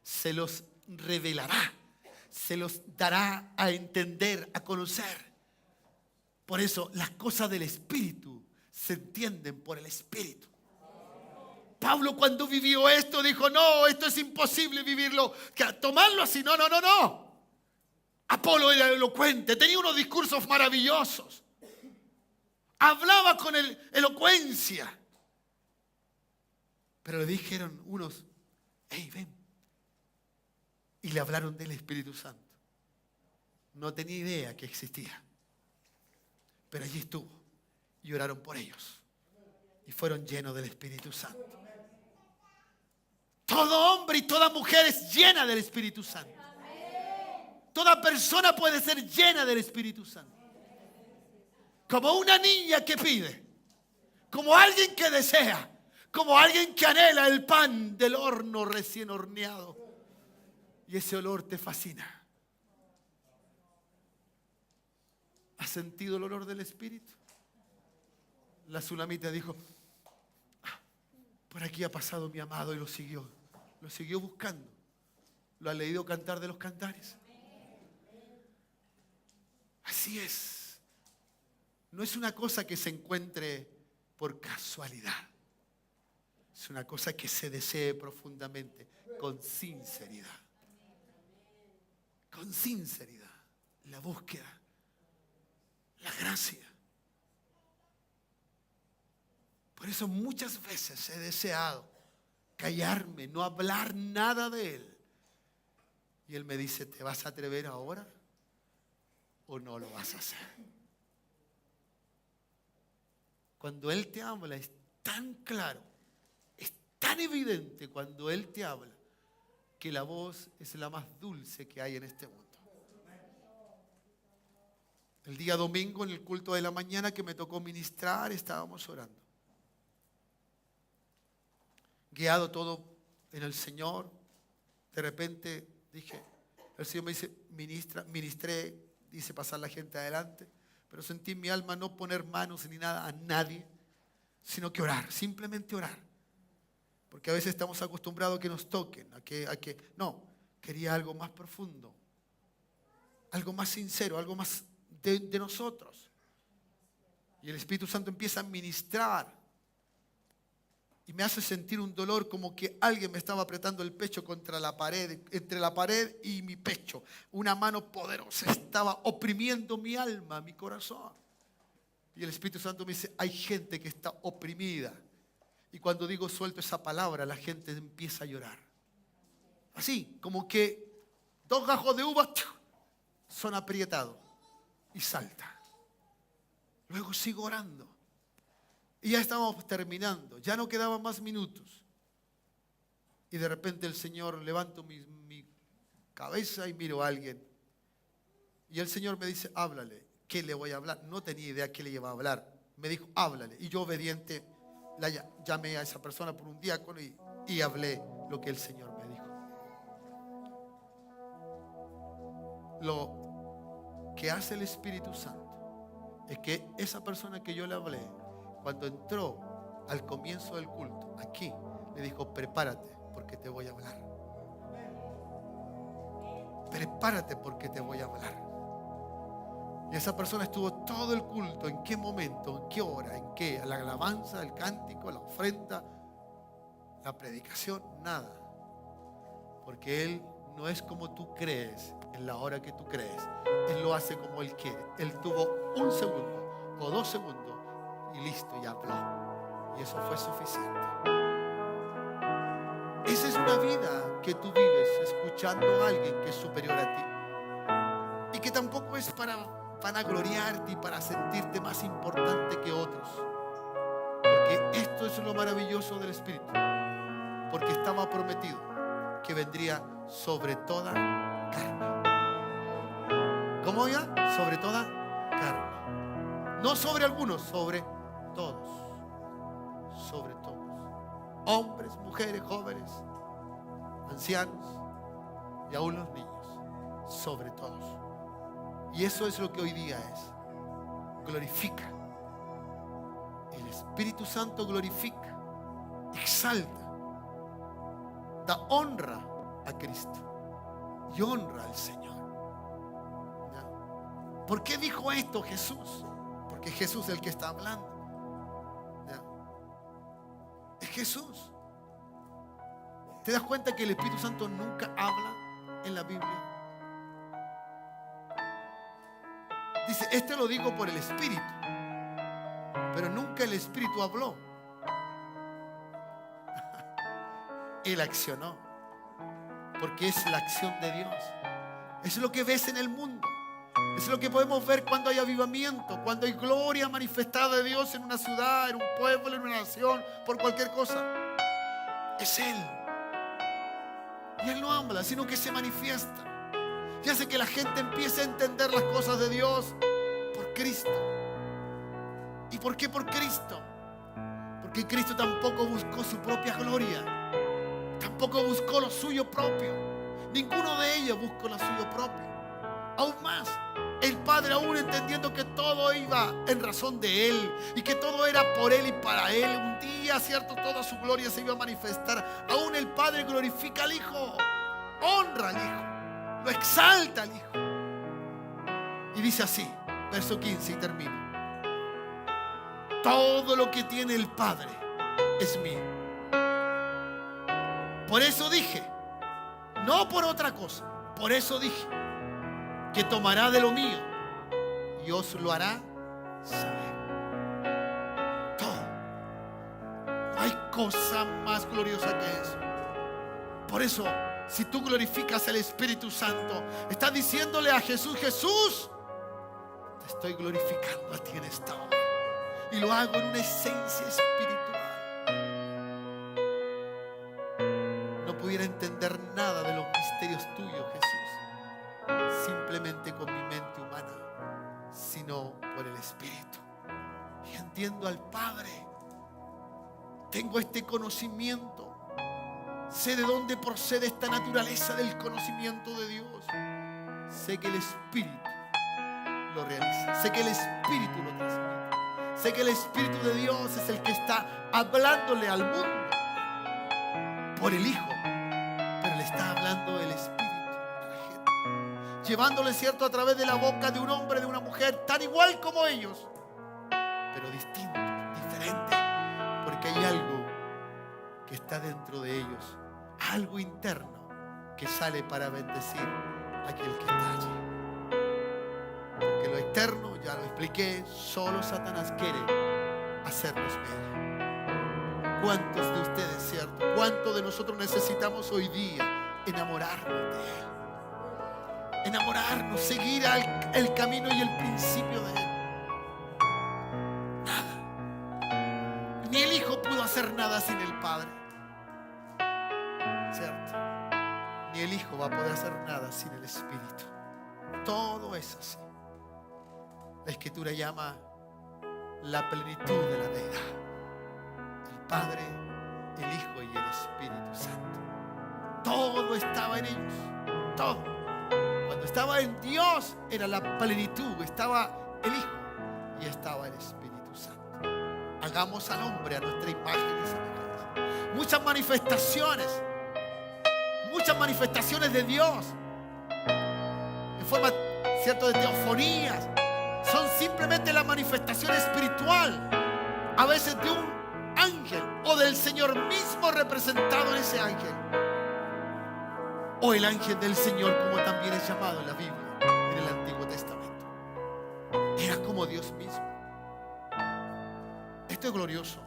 Se los revelará, se los dará a entender, a conocer. Por eso las cosas del Espíritu se entienden por el Espíritu. Pablo, cuando vivió esto, dijo: no, esto es imposible vivirlo, tomarlo así. No. Apolo era elocuente, tenía unos discursos maravillosos, hablaba con elocuencia. Pero le dijeron unos: hey, ven. Y le hablaron del Espíritu Santo. No tenía idea que existía. Pero allí estuvo. Y oraron por ellos. Y fueron llenos del Espíritu Santo. Todo hombre y toda mujer es llena del Espíritu Santo. Toda persona puede ser llena del Espíritu Santo. Como una niña que pide. Como alguien que desea. Como alguien que anhela el pan del horno recién horneado. Y ese olor te fascina. ¿Has sentido el olor del Espíritu? La Sulamita dijo: por aquí ha pasado mi amado, y lo siguió buscando. Lo ha leído cantar de los cantares. Así es. No es una cosa que se encuentre por casualidad. Es una cosa que se desee profundamente, con sinceridad. Con sinceridad. La búsqueda. La gracia. Por eso muchas veces he deseado callarme, no hablar nada de Él. Y Él me dice: ¿te vas a atrever ahora o no lo vas a hacer? Cuando Él te habla es tan claro, es tan evidente cuando Él te habla, que la voz es la más dulce que hay en este mundo. El día domingo, en el culto de la mañana que me tocó ministrar, estábamos orando. Guiado todo en el Señor. De repente dije, el Señor me dice: ministré, dice pasar la gente adelante. Pero sentí en mi alma no poner manos ni nada a nadie, sino que orar, simplemente orar. Porque a veces estamos acostumbrados a que nos toquen, no, quería algo más profundo, algo más sincero, algo más de nosotros. Y el Espíritu Santo empieza a ministrar y me hace sentir un dolor, como que alguien me estaba apretando el pecho contra la pared, entre la pared y mi pecho. Una mano poderosa estaba oprimiendo mi alma, mi corazón. Y el Espíritu Santo me dice: hay gente que está oprimida. Y cuando digo suelto esa palabra, la gente empieza a llorar. Así, como que 2 gajos de uva son aprietados y salta. Luego sigo orando. Y ya estábamos terminando, ya no quedaban más minutos. Y de repente el Señor, levanto mi cabeza y miro a alguien. Y el Señor me dice: háblale. ¿Qué le voy a hablar? No tenía idea qué le iba a hablar. Me dijo: háblale. Y yo, obediente, llamé a esa persona por un diácono y hablé lo que el Señor me dijo. Lo que hace el Espíritu Santo es que esa persona que yo le hablé, cuando entró al comienzo del culto, aquí, le dijo: prepárate porque te voy a hablar. Prepárate porque te voy a hablar. Y esa persona estuvo todo el culto. ¿En qué momento? ¿En qué hora? ¿En qué? ¿La alabanza, el cántico, la ofrenda, la predicación? Nada. Porque Él no es como tú crees, en la hora que tú crees. Él lo hace como Él quiere. Él tuvo 1 segundo o 2 segundos y listo, y habló. Y eso fue suficiente. Esa es una vida que tú vives escuchando a alguien que es superior a ti. Y que tampoco es para gloriarte y para sentirte más importante que otros. Porque esto es lo maravilloso del Espíritu. Porque estaba prometido que vendría sobre toda carne. ¿Cómo ya? Sobre toda carne. No sobre algunos, sobre todos. Sobre todos. hombres, mujeres, jóvenes, ancianos y aún los niños, sobre todos. Y eso es lo que hoy día es. Glorifica. El Espíritu Santo glorifica, exalta, da honra a Cristo y honra al Señor. ¿Ya? ¿Por qué dijo esto Jesús? Porque Jesús es el que está hablando. ¿Ya? Es Jesús. ¿Te das cuenta que el Espíritu Santo nunca habla en la Biblia? Dice, esto lo digo por el Espíritu, pero nunca el Espíritu habló. Él accionó, porque es la acción de Dios. Eso es lo que ves en el mundo. Eso es lo que podemos ver cuando hay avivamiento, cuando hay gloria manifestada de Dios en una ciudad, en un pueblo, en una nación, por cualquier cosa. Es Él. Y Él no habla, sino que se manifiesta y hace que la gente empiece a entender las cosas de Dios por Cristo. ¿Y por qué por Cristo? Porque Cristo tampoco buscó su propia gloria, tampoco buscó lo suyo propio. Ninguno de ellos buscó lo suyo propio. Aún más, el Padre, aún entendiendo que todo iba en razón de Él y que todo era por Él y para Él, un día, cierto, toda su gloria se iba a manifestar. Aún el Padre glorifica al Hijo, honra al Hijo, lo exalta al Hijo. Y dice así, verso 15, y termino: todo lo que tiene el Padre es mío. Por eso dije, no por otra cosa, por eso dije que tomará de lo mío y os lo hará saber. Todo. No hay cosa más gloriosa que eso. Por eso, si tú glorificas al Espíritu Santo, estás diciéndole a Jesús: Jesús, te estoy glorificando a ti en esta hora, y lo hago en una esencia espiritual. No pudiera entender nada de los misterios tuyos, Jesús, simplemente con mi mente humana, sino por el Espíritu. Y entiendo al Padre, tengo este conocimiento, sé de dónde procede esta naturaleza del conocimiento de Dios. Sé que el Espíritu lo realiza, sé que el Espíritu lo transmite, sé que el Espíritu de Dios es el que está hablándole al mundo por el Hijo, pero le está hablando el Espíritu a la gente, llevándole, cierto, a través de la boca de un hombre, de una mujer, tan igual como ellos, pero distinto, diferente, porque hay algo que está dentro de ellos, algo interno que sale para bendecir a aquel que está allí. Porque lo externo, ya lo expliqué, solo Satanás quiere hacernos ver. ¿Cuántos de ustedes, cierto? ¿Cuántos de nosotros necesitamos hoy día enamorarnos de Él? Enamorarnos, seguir el camino y el principio de Él. Nada. Ni el Hijo pudo hacer nada sin el Padre, ¿cierto? Ni el Hijo va a poder hacer nada sin el Espíritu. Todo es así. La Escritura llama la plenitud de la deidad: el Padre, el Hijo y el Espíritu Santo. Todo estaba en ellos, todo. Cuando estaba en Dios era la plenitud, estaba el Hijo y estaba el Espíritu Santo. Hagamos al hombre a nuestra imagen y semejanza. Muchas manifestaciones de Dios en forma, cierto, de teofonías, son simplemente la manifestación espiritual, a veces de un ángel o del Señor mismo representado en ese ángel, o el ángel del Señor, como también es llamado en la Biblia, en el Antiguo Testamento. Era como Dios mismo. Esto es glorioso,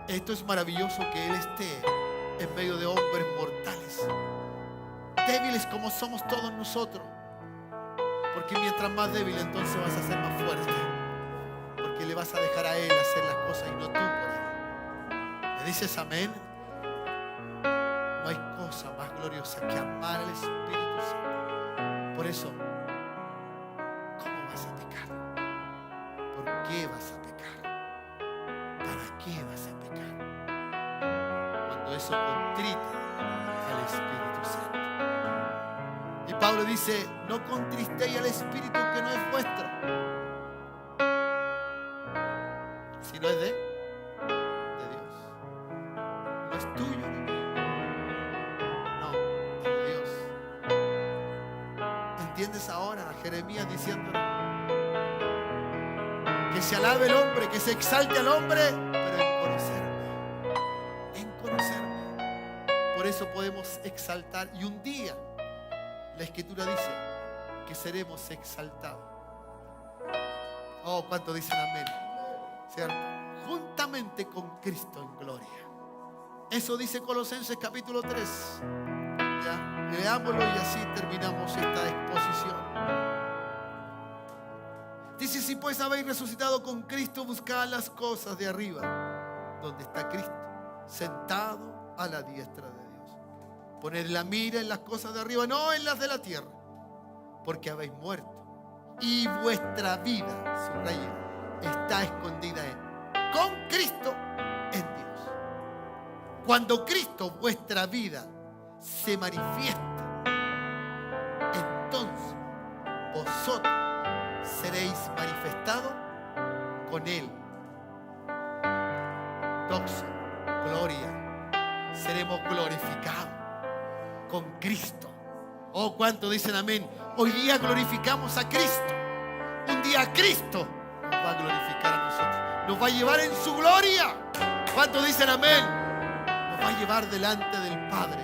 esto es maravilloso, que Él esté en medio de hombres mortales, débiles como somos todos nosotros. Porque mientras más débil, entonces vas a ser más fuerte, porque le vas a dejar a Él hacer las cosas y no tú por Él. ¿Me dices amén? No hay cosa más gloriosa que amar al Espíritu Santo. Por eso, ¿cómo vas a pecar? ¿Por qué vas a pecar? ¿Para qué vas a pecar? eso contrita al Espíritu Santo. Y Pablo dice, no contristéis al Espíritu que no es vuestro, sino es de Dios. No es tuyo ni mío. No, es de Dios. ¿Entiendes ahora a Jeremías diciéndole que se alabe el hombre, que se exalte al hombre, pero en conocerme? En conocerme. Por eso podemos exaltar. Y un día la Escritura dice que seremos exaltados. Oh, ¿cuánto dicen amén? ¿Cierto? Juntamente con Cristo en gloria. Eso dice Colosenses capítulo 3. ¿Ya? Leámoslo y así terminamos esta exposición. Dice, si pues habéis resucitado con Cristo, buscad las cosas de arriba, donde está Cristo, sentado a la diestra de Dios. Poned la mira en las cosas de arriba, no en las de la tierra, porque habéis muerto y vuestra vida, subraya, está escondida con Cristo en Dios. Cuando Cristo, vuestra vida, se manifieste, entonces vosotros seréis manifestados con Él. Doxa, gloria, seremos glorificados con Cristo. Oh, ¿cuánto dicen amén? Hoy día glorificamos a Cristo. Un día Cristo nos va a glorificar a nosotros. Nos va a llevar en su gloria. ¿Cuánto dicen amén? Nos va a llevar delante del Padre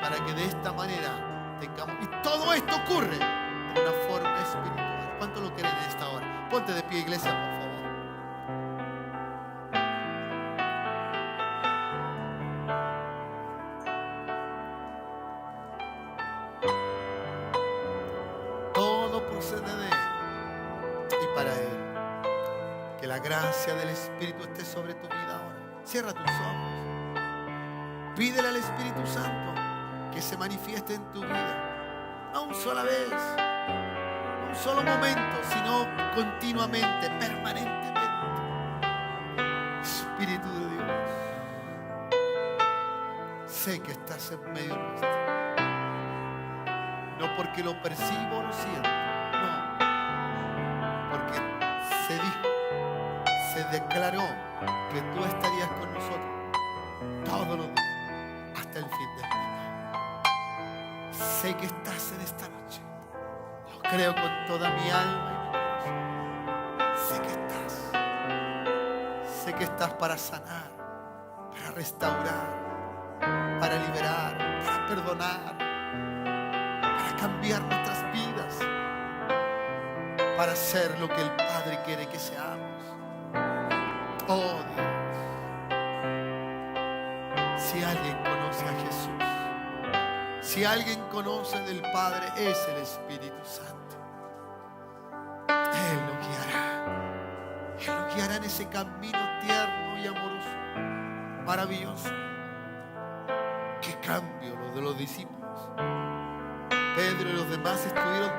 para que de esta manera tengamos. Y todo esto ocurre de una forma espiritual. ¿Cuánto lo creen en esta hora? Ponte de pie, iglesia, por favor. Todo procede de Él y para Él. Que la gracia del Espíritu esté sobre tu vida ahora. Cierra tus ojos. Pídele al Espíritu Santo que se manifieste en tu vida. No una sola vez, no un solo momento, sino continuamente, permanentemente. Espíritu de Dios, sé que estás en medio nuestro. No porque lo percibo o lo siento, no. Porque se dijo, se declaró que tú estarías con nosotros todos los días hasta el fin del mundo. Sé que estás en esta noche. Lo creo con toda mi alma y mi corazón. Sé que estás. Sé que estás para sanar, para restaurar, para liberar, para perdonar, para cambiar nuestras vidas, para ser lo que el Padre quiere que seamos. Oh Dios. Si alguien conoce a Jesús, si alguien conoce del Padre, es el Espíritu Santo. Él lo guiará. Él lo guiará en ese camino tierno y amoroso, maravilloso. Qué cambio lo de los discípulos. Pedro y los demás estuvieron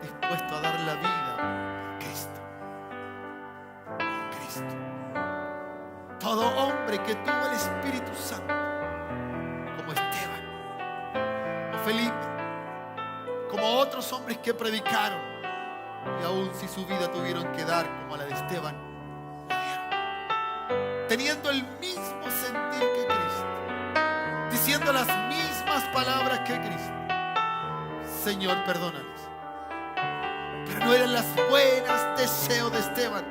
dispuestos a dar la vida por Cristo. Por Cristo. Todo hombre que tuvo el Espíritu Santo, como Esteban, como Felipe, como otros hombres que predicaron, y aún si su vida tuvieron que dar como la de Esteban, la dieron. Teniendo el mismo sentir que Cristo, diciendo las mismas palabras que Cristo. Señor, perdónalos. Pero no eran las buenas deseos de Esteban,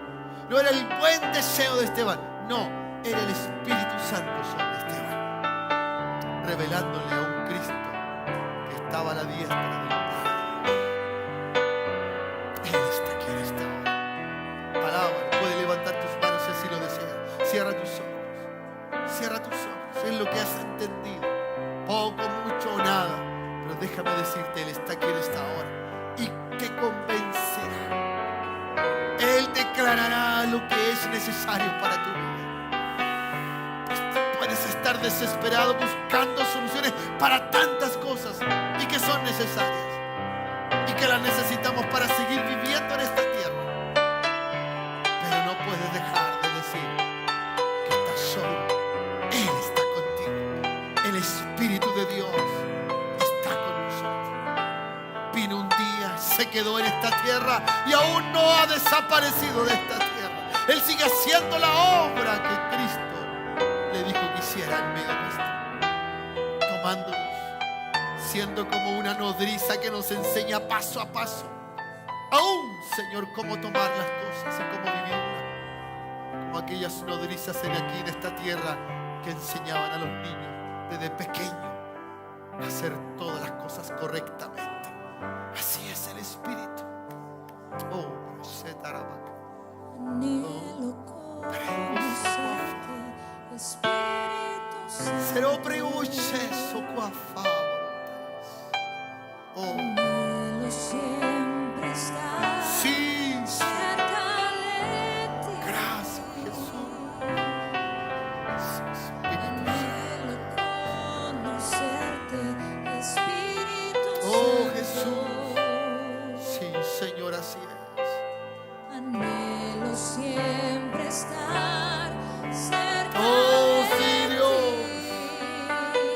no era el buen deseo de Esteban, no, era el Espíritu Santo sobre Esteban, revelándole a un Cristo que estaba a la diestra del Padre. Él está aquí en esta hora. Alábalo, puede levantar tus manos si así lo deseas. Cierra tus ojos. Cierra tus ojos. Es lo que has entendido. Poco, mucho o nada. Pero déjame decirte, Él está aquí en esta hora. Y te convencerá. Él declarará lo que es necesario para tu vida. Puedes estar desesperado buscando soluciones para tantas cosas y que son necesarias y que las necesitamos para seguir viviendo en esta tierra. Pero no puedes dejar de decir que estás solo. Él está contigo. quedó en esta tierra y aún no ha desaparecido de esta tierra. Él sigue haciendo la obra que Cristo le dijo que hiciera en medio nuestro, tomándonos, siendo como una nodriza que nos enseña paso a paso, aún, Señor, cómo tomar las cosas y cómo vivirlas, como aquellas nodrizas aquí en esta tierra que enseñaban a los niños desde pequeños a hacer todas las cosas correctamente. Así es el Espíritu. Oh, Anhelo conocerte, Espíritu Santo. Serò preuccesso qua favore. Oh, Anhelo siempre estar sì, cerca de ti. grazie Gesù. Sì, Spirito Anhelo conocerte, Espíritu Oh, Santo. Jesús. Sí, Señor, así es. Anhelo siempre estar cerca Oh, de sí, Dios. ti.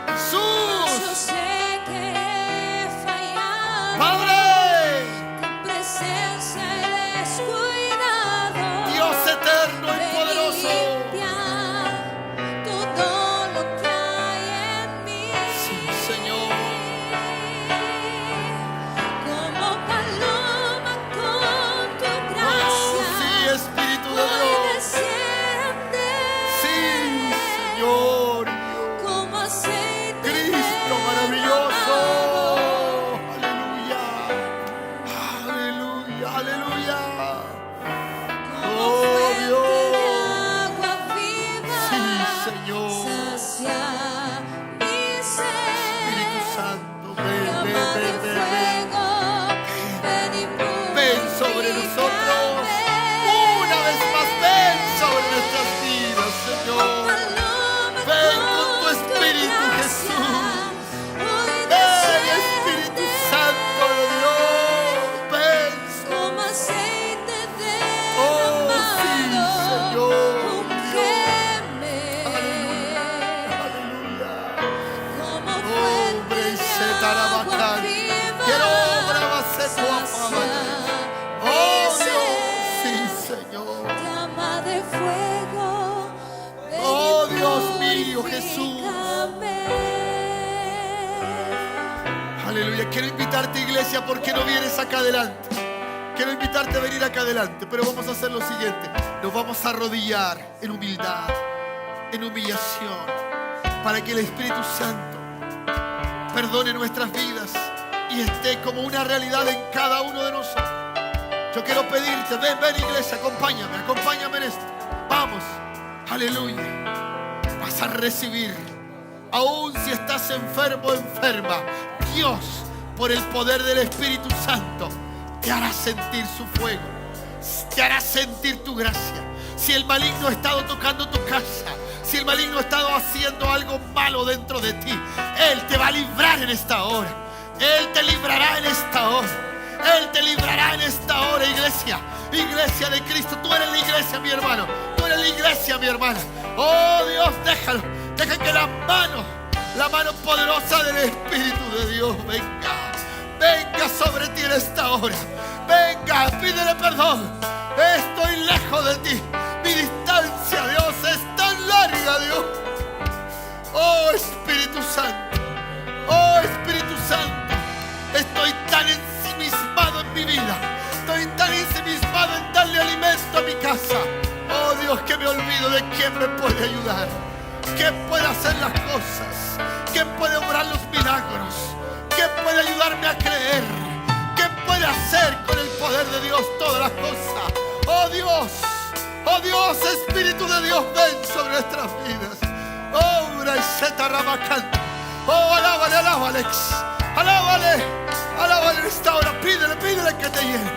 Jesús, Yo sé que he fallado, Padre, tu presencia he descuidado. Dios eterno y Ven y poderoso. limpia todo lo que hay en mí. Sí, Señor. Como paloma con tu Oh, gracia, sí, Espíritu de hoy Dios. desciende. Sí, Señor. Como aceite Cristo maravilloso. Aleluya. Aleluya, aleluya. como Oh, fuente Dios. de agua viva. Sí, Señor. Sacia mi Espíritu sed. Santo, ven, Llama ven, de ven, ven, ven. fuego, ven y Ven sobre nosotros. Una vez más, ven sobre nuestras vidas, Señor. Ven con tu Espíritu, Jesús. Ven, Espíritu Santo de Dios. Ven. Como aceite Oh, sí, derramado, Señor. ungeme. Aleluya. Como Hombre, fuente y de se agua tarabacán. viva. Quiero obra va a ser tu afama. Oh, Dios. Sí, Señor. Llama de fuego. Ven y Oh, Dios mío, Jesús. purifícame. Aleluya. Quiero invitarte, iglesia, porque no vienes acá adelante. Quiero invitarte a venir acá adelante, pero vamos a hacer lo siguiente. Nos vamos a arrodillar en humildad, en humillación, para que el Espíritu Santo perdone nuestras vidas y esté como una realidad en cada uno de nosotros. Yo quiero pedirte, ven, ven, iglesia, acompáñame en esto. Vamos, aleluya. Vas a recibir, aun si estás enfermo o enferma, Dios, por el poder del Espíritu Santo, te hará sentir su fuego, te hará sentir tu gracia. Si el maligno ha estado tocando tu casa, si el maligno ha estado haciendo algo malo dentro de ti, Él te va a librar en esta hora. Él te librará en esta hora. Él te librará en esta hora, iglesia. Iglesia de Cristo. Tú eres la iglesia, mi hermano. Tú eres la iglesia, mi hermana. Oh, Dios, déjalo. Deja que la mano poderosa del Espíritu de Dios venga sobre ti en esta hora. Venga, pídele perdón. Estoy lejos de ti. Mi distancia, Dios, es tan larga, Dios. Oh, Espíritu Santo. Oh, Espíritu Santo. Estoy tan ensimismado en mi vida. Estoy tan ensimismado en darle alimento a mi casa. Oh, Dios, que me olvido de quién me puede ayudar. ¿Quién puede hacer las cosas? ¿Quién puede obrar los milagros? ¿Quién puede ayudarme a creer? ¿Quién puede hacer con el poder de Dios todas las cosas? Oh Dios, Espíritu de Dios, ven sobre nuestras vidas. Oh, Braiseta Ramacán. Oh, alábale, alábale en esta hora. Pídele que te llene.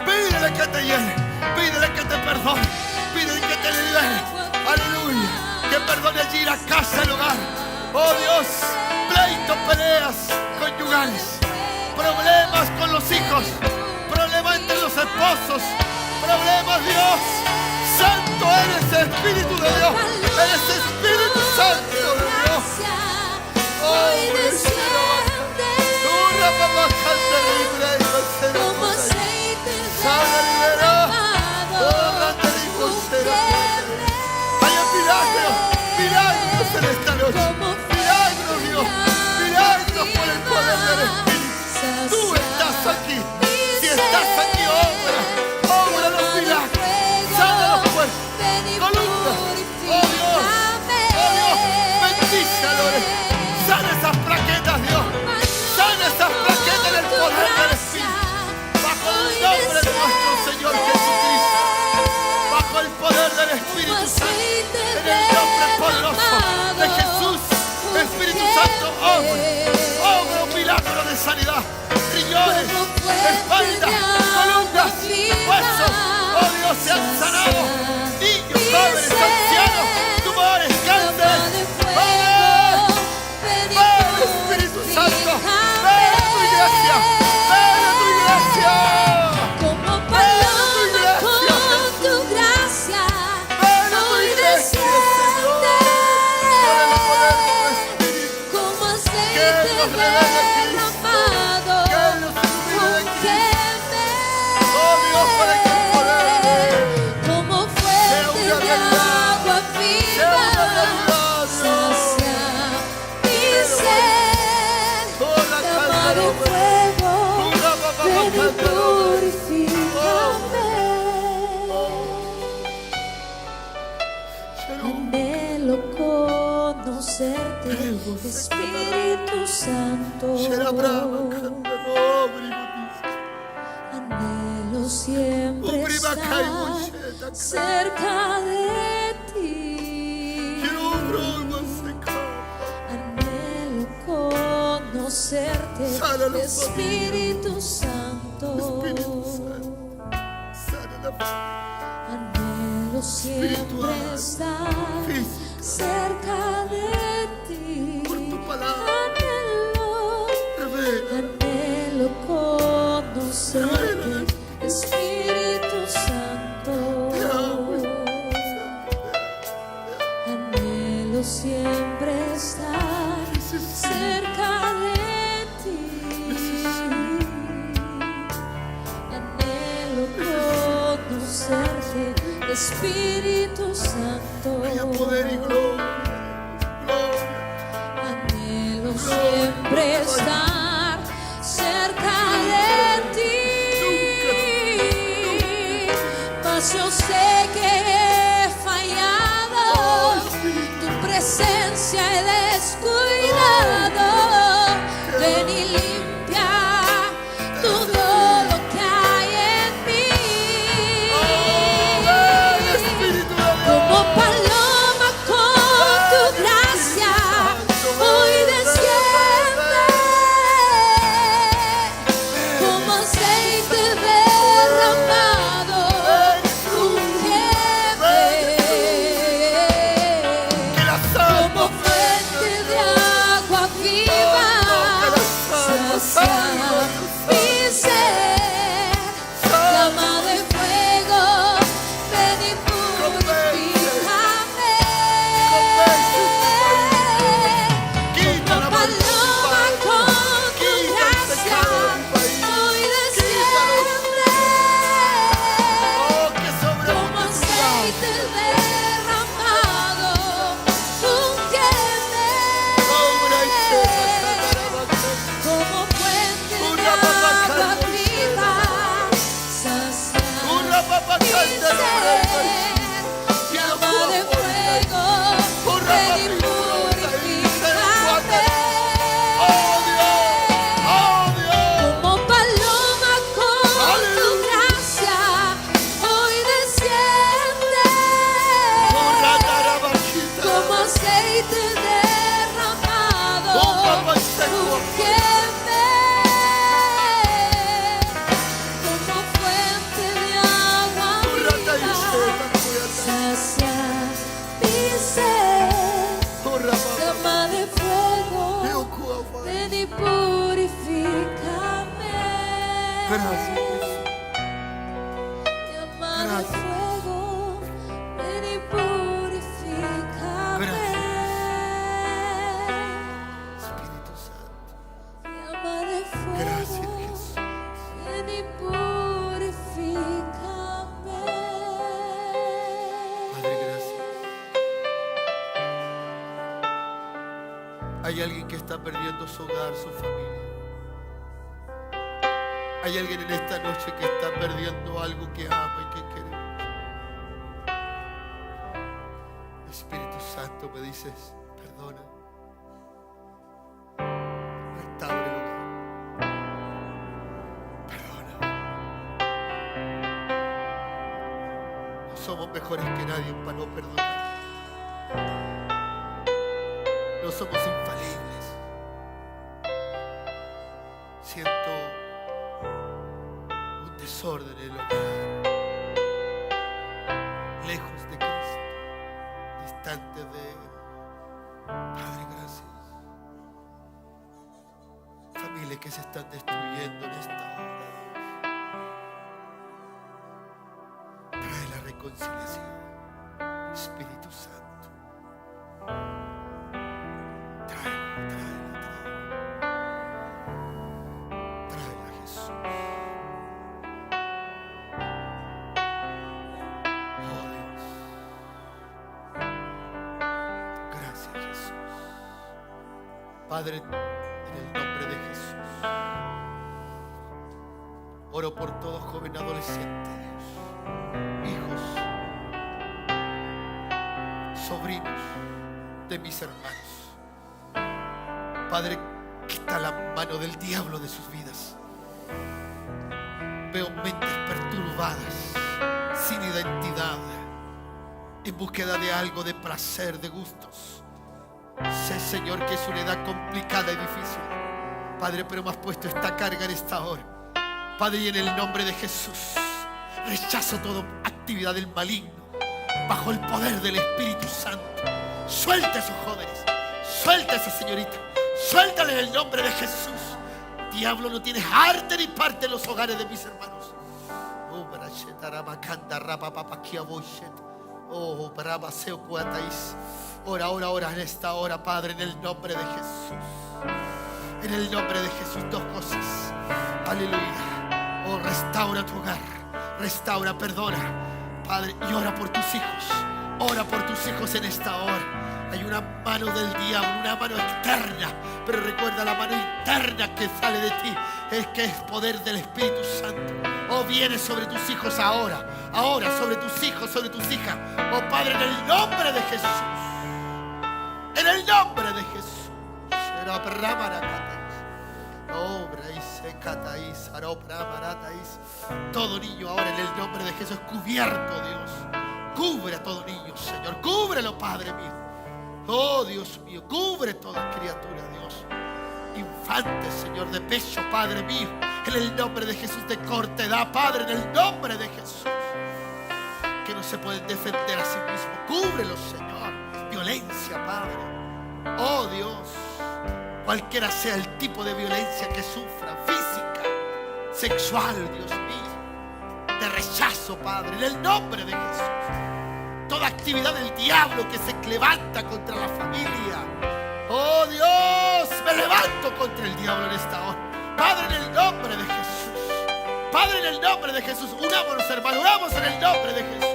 Pídele que te llene. Pídele que te perdone. Pídele que te libere. Aleluya. Que perdone allí la casa, el hogar. Oh Dios, pleitos, peleas conyugales, problemas con los hijos, problemas entre los esposos, problemas, Dios. Santo eres, Espíritu de Dios. Eres Espíritu Santo de Dios. Oh, Hoy desciende. Papá, canta, Espíritu Santo. Anhelo siempre estar cerca de ti. Anhelo conocerte, Espíritu Santo. Anhelo siempre estar cerca de ti. Anhelo conocerte, Espíritu Santo. Anhelo siempre estar cerca de ti. Anhelo conocerte, Espíritu Santo. Anhelo siempre estar cerca de ti. Mas yo sé que he fallado, tu presencia he descuidado. Ven y limpia todo lo que hay en mí. Como paloma con tu gracia, hoy desciende. Como aceite derramado, ungeme. Como fuente de agua viva, sacia mi sed. Llama de fuego, ven y purifícame. Como paloma con tu gracia, hoy desciende. Como aceite derramado, ungeme. Como fuente de agua viva, sacia mi sed. Llama de fuego, ven y purifícame. Como paloma con tu gracia, hoy desciende. Como aceite derramado, ungeme. Como fuente de agua viva, sacia mi sed. Llama de fuego, ven y purifícame. Gracias, Jesús. Llama de Gracias. fuego, ven y purifícame. Espíritu Santo. Llama de Gracias, fuego, Jesús. ven y purifícame. Padre, gracias. Hay alguien que está perdiendo su hogar, su familia. Hay alguien en esta noche que está perdiendo algo que ama y que quiere mucho. Espíritu Santo, me dices, perdona. Restaura el hogar. Perdona. No somos mejores que nadie para no perdonar. No somos infalibles. Siento un desorden en el hogar, lejos de Cristo, distante de Él. Padre, gracias. Familias que se están destruyendo en esta hora. Trae la reconciliación, Espíritu Santo. Tráela, Jesús. Oh Dios. Gracias, Jesús. Padre, en el nombre de Jesús, oro por todo joven adolescente, Dios, hijos, sobrinos de mis hermanos. Padre, quita la mano del diablo de sus vidas. Veo mentes perturbadas, sin identidad, en búsqueda de algo, de placer, de gustos. Sé, Señor, que es una edad complicada y difícil, Padre, pero me has puesto esta carga en esta hora. Padre, y en el nombre de Jesús rechazo toda actividad del maligno bajo el poder del Espíritu Santo. Suelta a esos jóvenes, suelta a esa señorita, suéltale en el nombre de Jesús. Diablo, no tienes arte ni parte en los hogares de mis hermanos. Ora, ora, ora en esta hora, Padre, en el nombre de Jesús. En el nombre de Jesús, dos cosas. Aleluya. Oh, restaura tu hogar, restaura, perdona, Padre, y ora por tus hijos. Ora por tus hijos en esta hora. Hay una mano del diablo, una mano externa, pero recuerda, la mano interna que sale de ti es que es poder del Espíritu Santo. Oh, viene sobre tus hijos ahora, ahora sobre tus hijos, sobre tus hijas. Oh, Padre, en el nombre de Jesús, en el nombre de Jesús. Todo niño ahora en el nombre de Jesús cubierto, Dios. Cubre a todo niño, Señor. Cúbrelo, Padre mío. Oh, Dios mío, cubre toda criatura, Dios. Infantes, Señor, de pecho, Padre mío, en el nombre de Jesús, de corta edad, Padre, en el nombre de Jesús, que no se pueden defender a sí mismos. Cúbrelos, Señor. Violencia, Padre. Oh, Dios, cualquiera sea el tipo de violencia que sufra, física, sexual, Dios mío, de rechazo, Padre, en el nombre de Jesús. Toda actividad del diablo que se levanta contra la familia. Oh, Dios, me levanto contra el diablo en esta hora. Padre, en el nombre de Jesús. Padre, en el nombre de Jesús. Unámonos, hermano, unamos en el nombre de Jesús.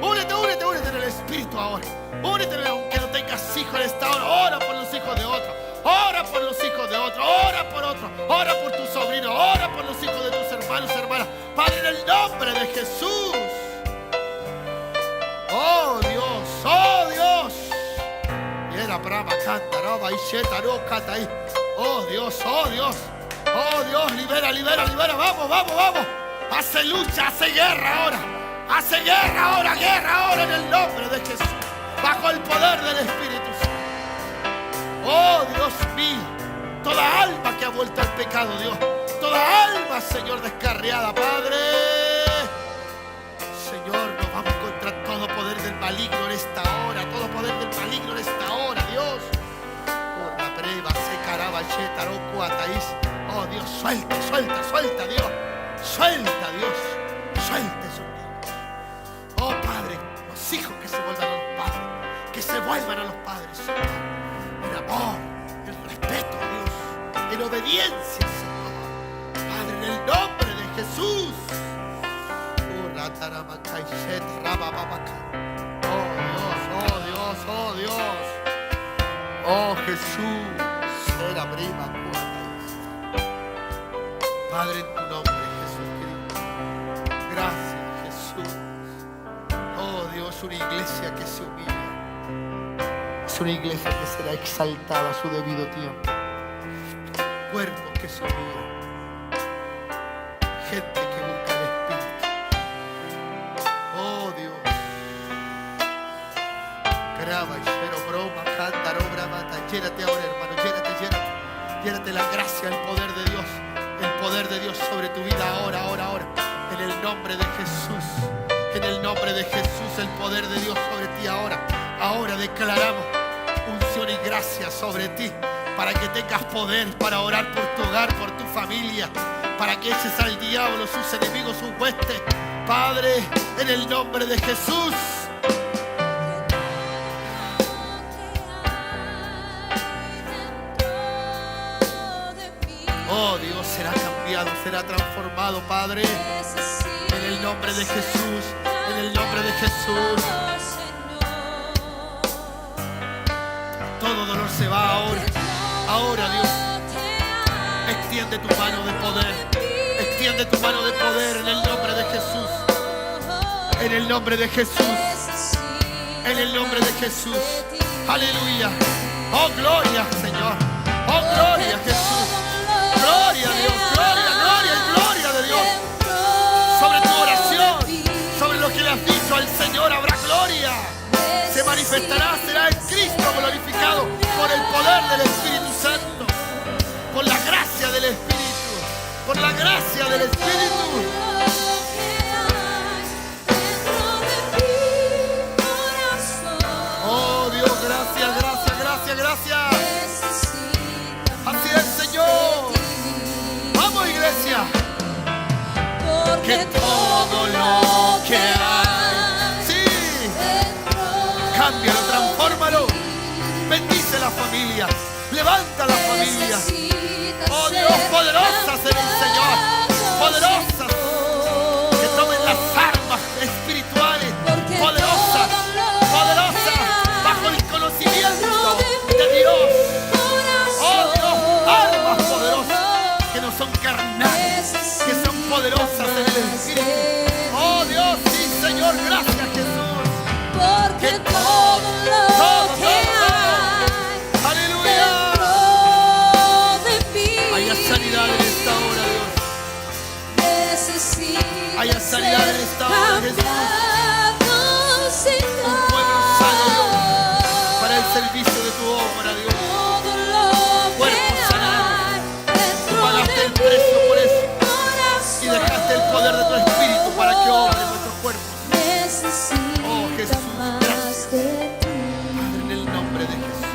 Únete, únete, únete en el Espíritu ahora. Únete, aunque no tengas hijos en esta hora. Ora por los hijos de otro. Ora por los hijos de otro. Ora por otro. Ora por tu sobrino. Ora por los hijos de tus hermanos, hermanas. Padre, en el nombre de Jesús. Oh, Dios, oh, Dios. Oh, Dios, oh, Dios. Oh, Dios, libera, libera, libera. Vamos, vamos, vamos. Hace lucha, hace guerra ahora. Hace guerra ahora en el nombre de Jesús. Bajo el poder del Espíritu Santo. Oh, Dios mío. Toda alma que ha vuelto al pecado, Dios. Toda alma, Señor, descarriada, Padre. Señor, nos vamos contra todo poder del maligno en esta hora. Todo poder del maligno en esta hora, Dios. Oh, Dios, suelta, suelta, suelta, Dios. Suelta, Dios. Suelta esos niños. Oh, Padre, los hijos que se vuelvan a los padres. Que se vuelvan a los padres, Señor. En amor, en respeto a Dios. En obediencia, Señor. Padre, en el nombre de Jesús. Oh, Dios, oh, Dios. Oh, Jesús. Será prima. Padre, en tu nombre, Jesús querido. Gracias, Jesús. Oh, Dios, una iglesia que se humilla. Es una iglesia que será exaltada a su debido tiempo. Cuerpos que se humillan. Gente que busca el Espíritu. Oh, Dios. Graba y cero broma, cántaro, bramata. Llénate ahora, hermano, llénate, llénate. Llénate la gracia, el poder de Dios. El poder de Dios sobre tu vida ahora, ahora, ahora. En el nombre de Jesús. En el nombre de Jesús, el poder de Dios sobre ti ahora. Ahora declaramos unción y gracia sobre ti. Para que tengas poder para orar por tu hogar, por tu familia. Para que eches al diablo, sus enemigos, sus huestes. Padre, en el nombre de Jesús. Oh, Dios será cambiado, será transformado, Padre. En el nombre de Jesús, en el nombre de Jesús. Todo dolor se va ahora. Ahora, Dios. Extiende tu mano de poder. Extiende tu mano de poder en el nombre de Jesús. En el nombre de Jesús. En el nombre de Jesús. Aleluya. Oh, gloria, Señor. Oh, gloria, Jesús. Gloria a Dios, gloria, gloria y gloria de Dios. Sobre tu oración, sobre lo que le has dicho al Señor, habrá gloria. Se manifestará, será el Cristo glorificado por el poder del Espíritu Santo, por la gracia del Espíritu, por la gracia del Espíritu. Oh Dios, gracias, gracias, gracias, gracias. Así es, Señor. Vamos, iglesia. Que todo lo que hay, sí, cámbialo, transfórmalo. Bendice la familia, levanta la familia. Oh Dios, poderosas en el Señor, poderosas, que tomen las armas espirituales, poderosas, poderosas, bajo el conocimiento de Dios. Oh Dios, armas poderosas, que no son carnales, que son poderosas en el Espíritu. Oh Dios, sí, Señor, gracias, Jesús. Porque todo lo que hay aleluya, dentro de mí haya sanidad en esta hora, Dios. necesita Haya sanidad en esta hora, Jesús. Jesús. Un pueblo sano, Dios, para el servicio de tu obra, Dios. Todo lo Cuerpo que sanado. hay Tú dentro pagaste de el precio por eso mi y dejaste el poder de tu Espíritu para que obre en nuestros cuerpos. Necesita Oh, Jesús, más gracias. de ti. Padre, en el nombre de Jesús.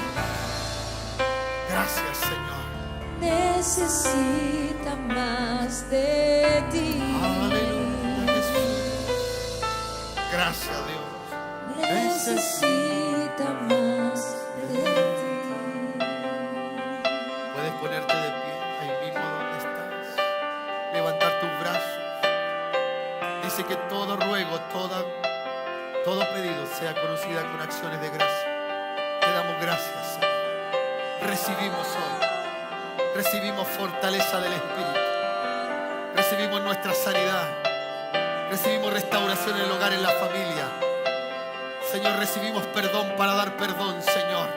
Gracias, Señor. Necesita más de ti. Aleluya, Jesús. Gracias, Dios. Necesita más de ti. Puedes ponerte de pie ahí mismo donde estás. Levantar tus brazos. Dice que todo ruego, todo pedido sea conocida con acciones de gracia. Te damos gracias, Señor. Recibimos hoy. Recibimos fortaleza del Espíritu. Recibimos nuestra sanidad. Recibimos restauración en el hogar, en la familia. Señor, recibimos perdón para dar perdón, Señor.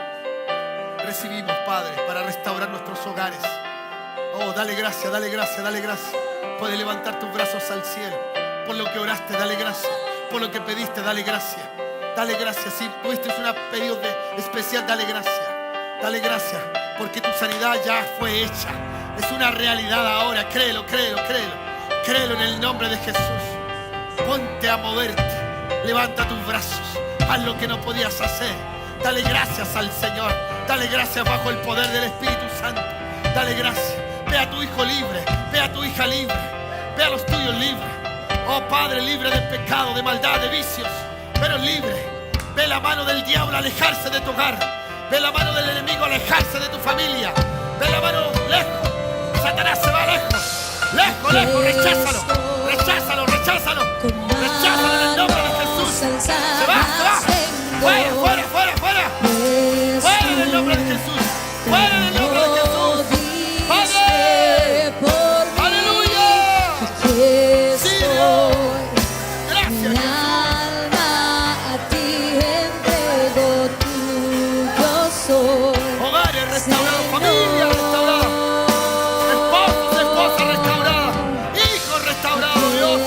Recibimos, Padre, para restaurar nuestros hogares. Oh, dale gracias, dale gracias, dale gracias. Puedes levantar tus brazos al cielo. Por lo que oraste, dale gracias. Por lo que pediste, dale gracias. Dale gracias. Si tuviste una pedido especial, dale gracias. Dale gracias, porque tu sanidad ya fue hecha. Es una realidad ahora. Créelo, créelo, créelo. Créelo en el nombre de Jesús. Ponte a moverte. Levanta tus brazos. Haz lo que no podías hacer. Dale gracias al Señor. Dale gracias bajo el poder del Espíritu Santo. Dale gracias. Ve a tu hijo libre. Ve a tu hija libre. Ve a los tuyos libres. Oh Padre, libre de pecado, de maldad, de vicios, pero libre. Ve la mano del diablo alejarse de tu hogar. Ve la mano del enemigo alejarse de tu familia. Ve la mano lejos. Satanás se va lejos. Lejos, lejos, recházalo. Recházalo, recházalo. Recházalo en el nombre de Jesús. Se va, se va. Fuera, fuera, fuera, fuera. Fuera en el nombre de Jesús. Fuera en el nombre de Jesús. Padre. Aleluya. Sí, Dios. Gracias, Jesús. Hogares restaurados, familia restaurada, esposos, esposas restauradas, hijos restaurados, Dios.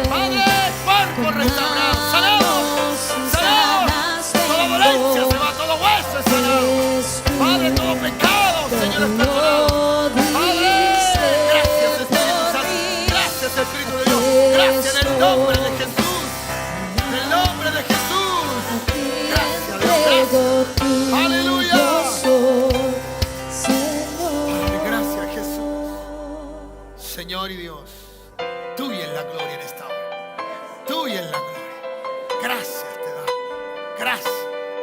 Padre, cuerpo restaurado, sanado, sanado. Toda dolencia se va, todo hueso es sanado. Padre, todo pecado, Señor, es perdonado. Padre, gracias, Espíritu Santo. Gracias, Espíritu de Dios. Gracias en el nombre de Jesús. En el nombre de Jesús. Gracias, Dios. Gracias. Aleluya. Padre, gracias, Jesús. Señor y Dios, tuya es la gloria en esta hora. Tuya es la gloria. Gracias te da. Gracias.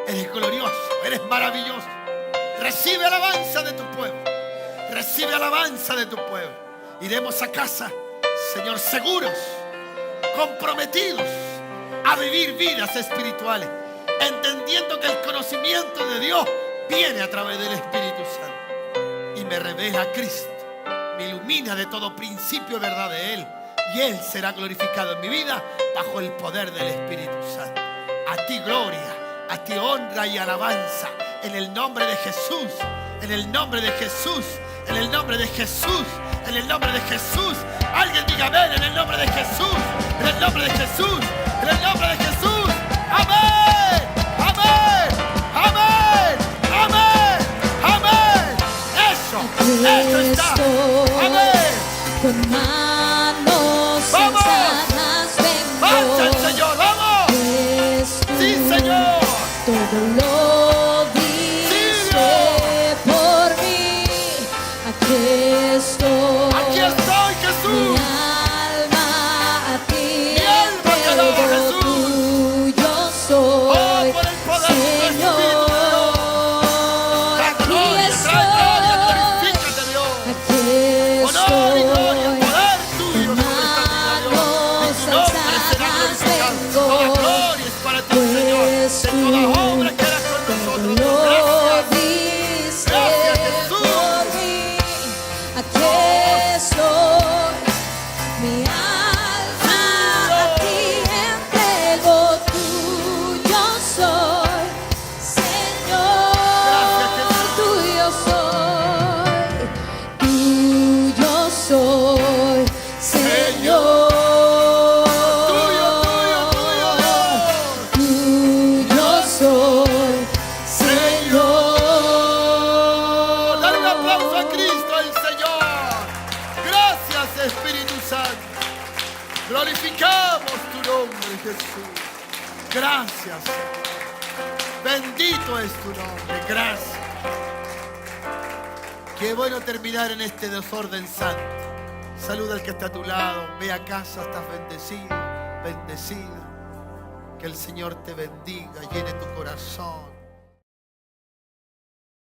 Eres glorioso, eres maravilloso. Recibe alabanza de tu pueblo. Recibe alabanza de tu pueblo. Iremos a casa, Señor, seguros, comprometidos a vivir vidas espirituales, entendiendo que el conocimiento de Dios viene a través del Espíritu Santo y me revela a Cristo, me ilumina de todo principio y verdad de Él, y Él será glorificado en mi vida bajo el poder del Espíritu Santo. A ti gloria, a ti honra y alabanza en el nombre de Jesús. En el nombre de Jesús. En el nombre de Jesús. En el nombre de Jesús. Alguien diga amén. En el nombre de Jesús. En el nombre de Jesús. En el nombre de Jesús. Amén. Amén. Amén. Amén. Amén. Eso. Eso está. Amén. Con manos ¡Vamos! alzadas vengo. ¡Marcha el Señor! ¡Vamos! Es tú. ¡Sí, Señor! Todo lo diste por mí. Aquí estoy. ¡Aquí estoy, Mi Jesús! alma a ti Mi alma te alaba, entrego. Jesús. Tuyo soy, ¡Oh, por el poder de tu Espíritu, Dios! ¡Trae Aquí gloria, estoy. trae gloria! ¡Glorifícate, Dios! Aquí ¡Honor y gloria! estoy. ¡Poder tuyo sobre esta vida, Dios! Y tu nombre será glorificado. Toda gloria es para ti, Señor. De toda obra que harás con nosotros, Dios. Lo Gracias. diste Gracias, Jesús. por mí. Aquí estoy. Mi alma a ti entrego. Tuyo soy, Señor. Gracias, Jesús. Tuyo soy, Señor. Tuyo, tuyo, tuyo, Dios. Tuyo soy, Señor. Dale un aplauso a Cristo, el Señor. Gracias, Espíritu Santo. Glorificamos tu nombre, Jesús. Gracias, Señor. Bendito es tu nombre. Gracias. Qué bueno terminar en este desorden santo. Saluda al que está a tu lado. Ve a casa, estás bendecido, bendecida. Que el Señor te bendiga, llene tu corazón.